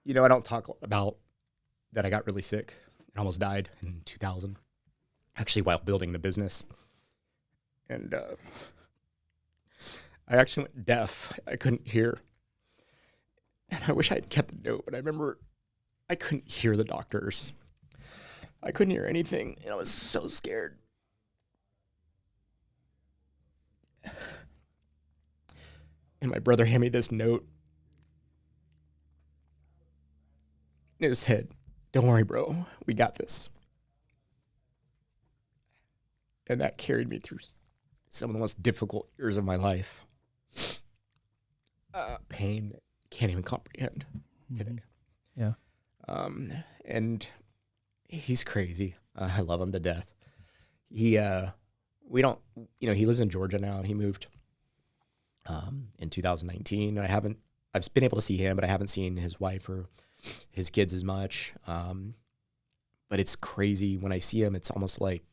You know, I don't talk about that. I got really sick and almost died in 2000. Actually, while building the business. And I actually went deaf. I couldn't hear. And I wish I had kept the note, but I remember I couldn't hear the doctors. I couldn't hear anything, and I was so scared. And my brother handed me this note. And it said, "Don't worry, bro. We got this." And that carried me through some of the most difficult years of my life. Pain that I can't even comprehend today. Yeah. And he's crazy. I love him to death. He lives in Georgia now. He moved in 2019. I've been able to see him, but I haven't seen his wife or his kids as much. But it's crazy. When I see him, it's almost like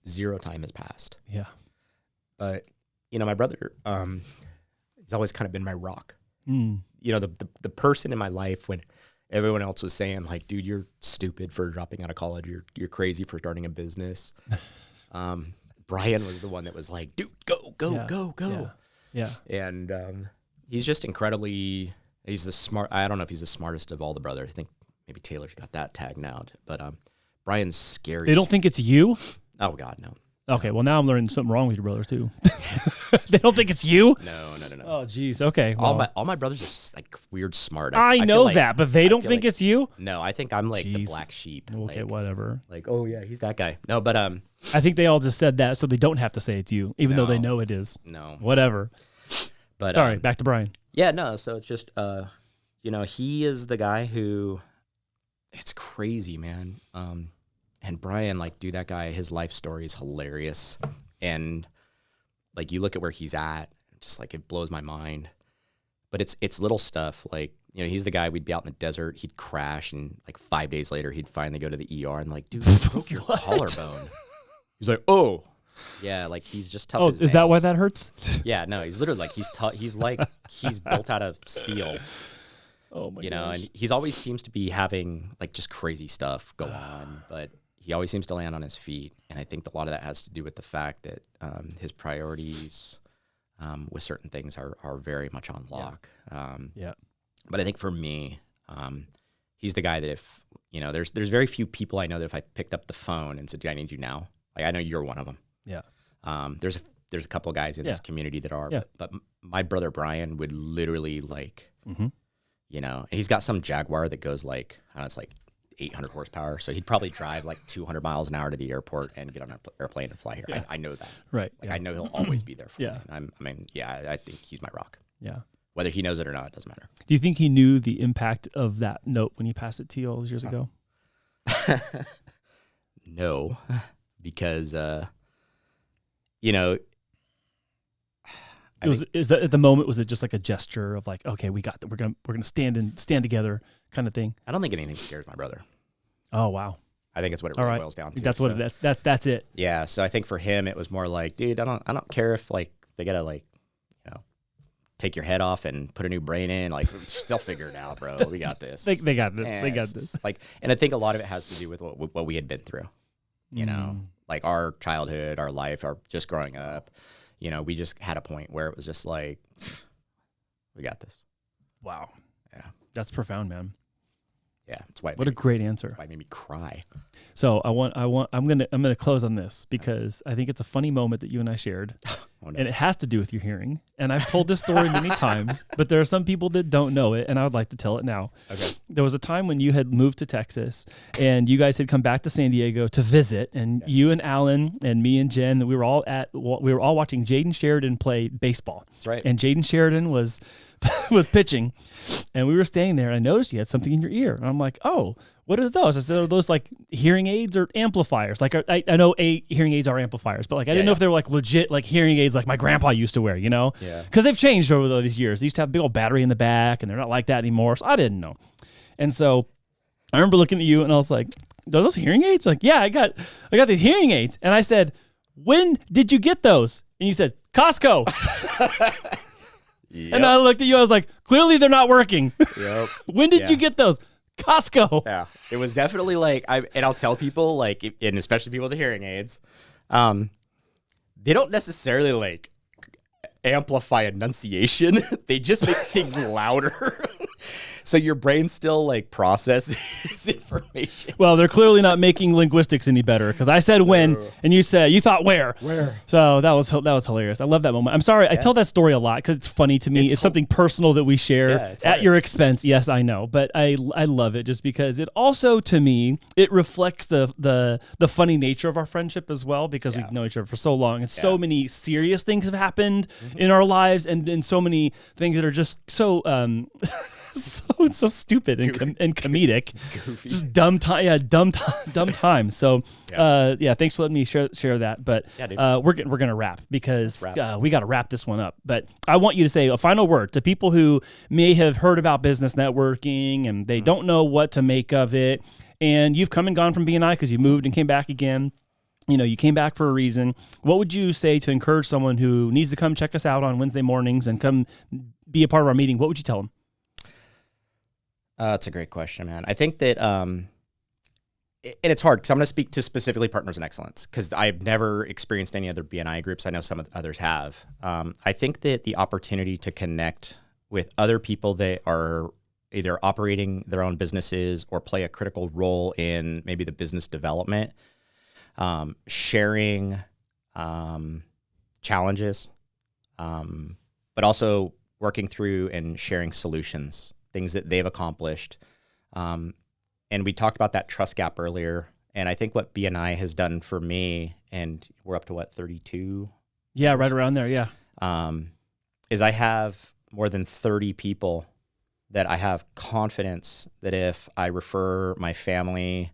zero time has passed. Yeah. But, my brother, he's always kind of been my rock. The person in my life when everyone else was saying, like, dude, you're stupid for dropping out of college. You're crazy for starting a business. Brian was the one that was like, dude, go. Yeah. And he's just incredibly, he's the smart, I don't know if he's the smartest of all the brothers. I think maybe Taylor's got that tag now. But Brian's scary. They don't think it's you? Oh, God, no. Okay, well, now I'm learning something wrong with your brothers, too. They don't think it's you? No. Oh, geez. Okay. Well. All my brothers are like weird smart. I know that, but they don't think it's you? No, I think I'm like the black sheep. Okay, whatever. Like, oh yeah, he's that guy. No, but I think they all just said that so they don't have to say it's you, even though they know it is. No. Whatever. But sorry, back to Brian. Yeah, no, so it's just he is the guy who, it's crazy, man. And Brian, like, dude, that guy, his life story is hilarious. And like, you look at where he's at, just like, it blows my mind. But it's little stuff. Like, he's the guy, we'd be out in the desert, he'd crash, and like 5 days later, he'd finally go to the ER and like, dude, you broke your collarbone. He's like, oh. Yeah, like, he's just tough as nails. Is that why that hurts? Yeah, no, he's literally like, he's tough. He's like, he's built out of steel. Oh my gosh. And he's always seems to be having like just crazy stuff go on, but he always seems to land on his feet. And I think a lot of that has to do with the fact that his priorities with certain things are very much on lock. But I think for me, he's the guy that if, there's very few people I know that if I picked up the phone and said, "Dude, I need you now," like, I know you're one of them. Yeah. There's a couple of guys in this community that are, but my brother Brian would literally like, and he's got some Jaguar that goes like, I don't know, it's like 800 horsepower. So he'd probably drive like 200 miles an hour to the airport and get on an airplane and fly here. Yeah. I know that. Right. Like, I know he'll always be there for me. Yeah. I think he's my rock. Yeah. Whether he knows it or not, it doesn't matter. Do you think he knew the impact of that note when he passed it to you all those years ago? No, because, is that at the moment, was it just like a gesture of like, okay, we got that, we're gonna stand together kind of thing? I don't think anything scares my brother. Oh wow. I think it's what it really boils down to. That's what that's it. Yeah. So I think for him it was more like, dude, I don't care if like they gotta like, take your head off and put a new brain in. Like, they'll figure it out, bro. We got this. they got this. They got this. Like, and I think a lot of it has to do with what we had been through. Like our childhood, our life, our just growing up. We just had a point where it was just like, we got this. Wow. Yeah. That's profound, man. Yeah. It's why. What a great answer. Why it made me cry. So I'm gonna close on this because I think it's a funny moment that you and I shared, and it has to do with your hearing. And I've told this story many times, but there are some people that don't know it, and I would like to tell it now. Okay. There was a time when you had moved to Texas, and you guys had come back to San Diego to visit, and you and Alan and me and Jen, we were all watching Jaden Sheridan play baseball. That's right. And Jaden Sheridan was pitching, and we were standing there, and I noticed you had something in your ear, and I'm like, oh, what is those? I said, are those like hearing aids or amplifiers? Like, I know hearing aids are amplifiers, but like, I didn't know if they were like legit like hearing aids like my grandpa used to wear, Yeah. Because they've changed over these years. They used to have a big old battery in the back, and they're not like that anymore, so I didn't know. And so I remember looking at you, and I was like, are those hearing aids? Like, yeah, I got these hearing aids. And I said, when did you get those? And you said, Costco. Yep. And I looked at you, I was like, clearly they're not working. Yep. When did you get those? Costco. Yeah. It was definitely like, and I'll tell people, like, and especially people with the hearing aids, they don't necessarily like amplify enunciation. They just make things louder. So your brain still like processes information. Well, they're clearly not making linguistics any better because I said when and you thought where. So that was hilarious. I love that moment. I'm sorry. I tell that story a lot because it's funny to me. It's something personal that we share at your expense. Yes, I know, but I love it just because it also, to me, it reflects the funny nature of our friendship as well, because we've known each other for so long and so many serious things have happened in our lives, and so many things that are just so so stupid and comedic. Goofy. Just dumb time. So thanks for letting me share that. But we're gonna wrap because we got to wrap this one up. But I want you to say a final word to people who may have heard about business networking and they don't know what to make of it. And you've come and gone from BNI because you moved and came back again. You know, you came back for a reason. What would you say to encourage someone who needs to come check us out on Wednesday mornings and come be a part of our meeting? What would you tell them? That's a great question, man. I think that, and it's hard because I'm going to speak to specifically Partners in Excellence because I've never experienced any other BNI groups. I know some of the others have. I think that the opportunity to connect with other people that are either operating their own businesses or play a critical role in maybe the business development, sharing challenges, but also working through and sharing solutions, things that they've accomplished. And we talked about that trust gap earlier. And I think what BNI has done for me, and we're up to 32? Yeah, right around there. Yeah. Is I have more than 30 people that I have confidence that if I refer my family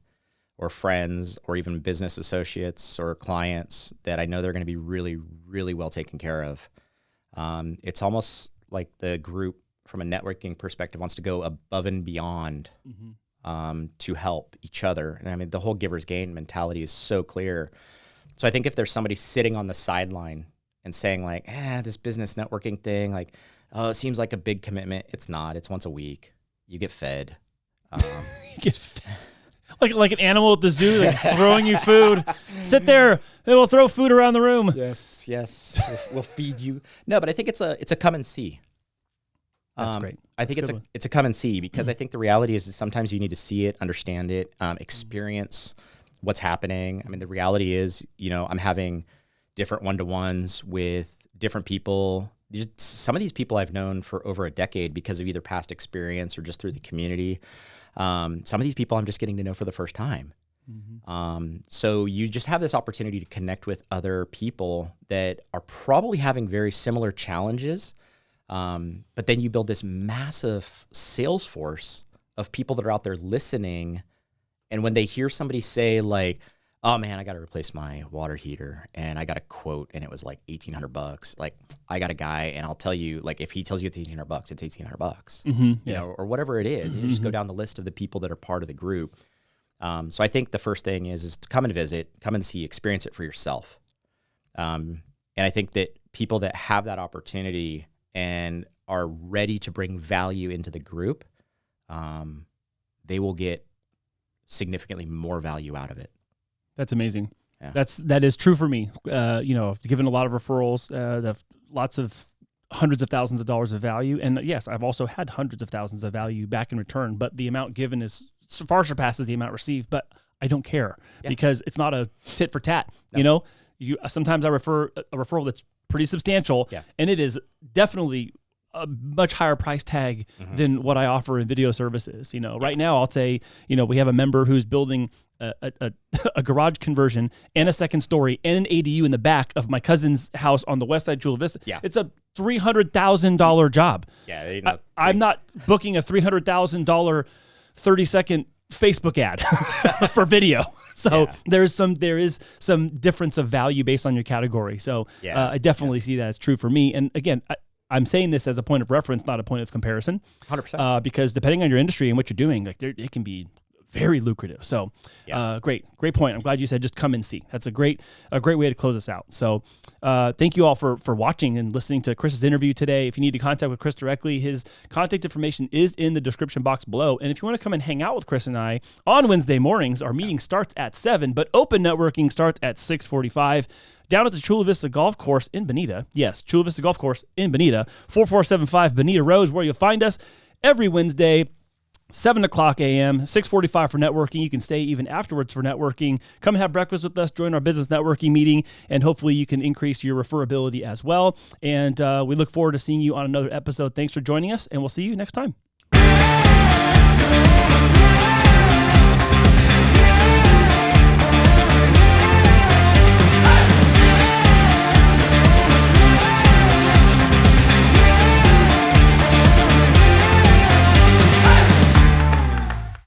or friends or even business associates or clients, that I know they're going to be really, really well taken care of. It's almost like the group from a networking perspective wants to go above and beyond to help each other. And I mean, the whole giver's gain mentality is so clear. So I think if there's somebody sitting on the sideline and saying like, this business networking thing, like, oh, it seems like a big commitment. It's not. It's once a week. You get fed. You get fed. Like an animal at the zoo, like throwing you food. Sit there. They will throw food around the room. Yes. We'll feed you. No, but I think it's a come and see. That's great. I think it's a come and see because I think the reality is that sometimes you need to see it, understand it, experience what's happening. I mean, the reality is, I'm having different one-to-ones with different people. Some of these people I've known for over a decade because of either past experience or just through the community. Some of these people I'm just getting to know for the first time. So you just have this opportunity to connect with other people that are probably having very similar challenges. But then you build this massive sales force of people that are out there listening. And when they hear somebody say like, oh man, I got to replace my water heater and I got a quote and it was like $1,800. Like I got a guy and I'll tell you, like, if he tells you it's $1,800, it's $1,800, you know, or whatever it is. You just go down the list of the people that are part of the group. So I think the first thing is to come and visit, come and see, experience it for yourself. And I think that people that have that opportunity and are ready to bring value into the group, they will get significantly more value out of it. That's amazing. Yeah. That is true for me. Given a lot of referrals, lots of hundreds of thousands of dollars of value. And yes, I've also had hundreds of thousands of value back in return, but the amount given is far surpasses the amount received, but I don't care because it's not a tit for tat. No. Sometimes I refer a referral that's pretty substantial and it is definitely a much higher price tag than what I offer in video services. Right now I'll say, we have a member who's building a garage conversion and a second story and an ADU in the back of my cousin's house on the west side, Chula Vista. Yeah. It's a $300,000 job. Yeah, I'm not booking a $300,000 30-second Facebook ad for video. So there is some difference of value based on your category. So I definitely see that as true for me. And again, I'm saying this as a point of reference, not a point of comparison. 100%. Because depending on your industry and what you're doing, like it can be very lucrative. So great point. I'm glad you said just come and see. That's a great way to close us out. So thank you all for watching and listening to Chris's interview today. If you need to contact with Chris directly, his contact information is in the description box below. And if you want to come and hang out with Chris and I on Wednesday mornings, our meeting starts at 7, but open networking starts at 6:45 down at the Chula Vista Golf Course in Bonita. Yes, Chula Vista Golf Course in Bonita, 4475 Bonita Road, where you'll find us every Wednesday, 7 o'clock a.m., 6:45 for networking. You can stay even afterwards for networking. Come and have breakfast with us, join our business networking meeting, and hopefully you can increase your referability as well. And we look forward to seeing you on another episode. Thanks for joining us, and we'll see you next time.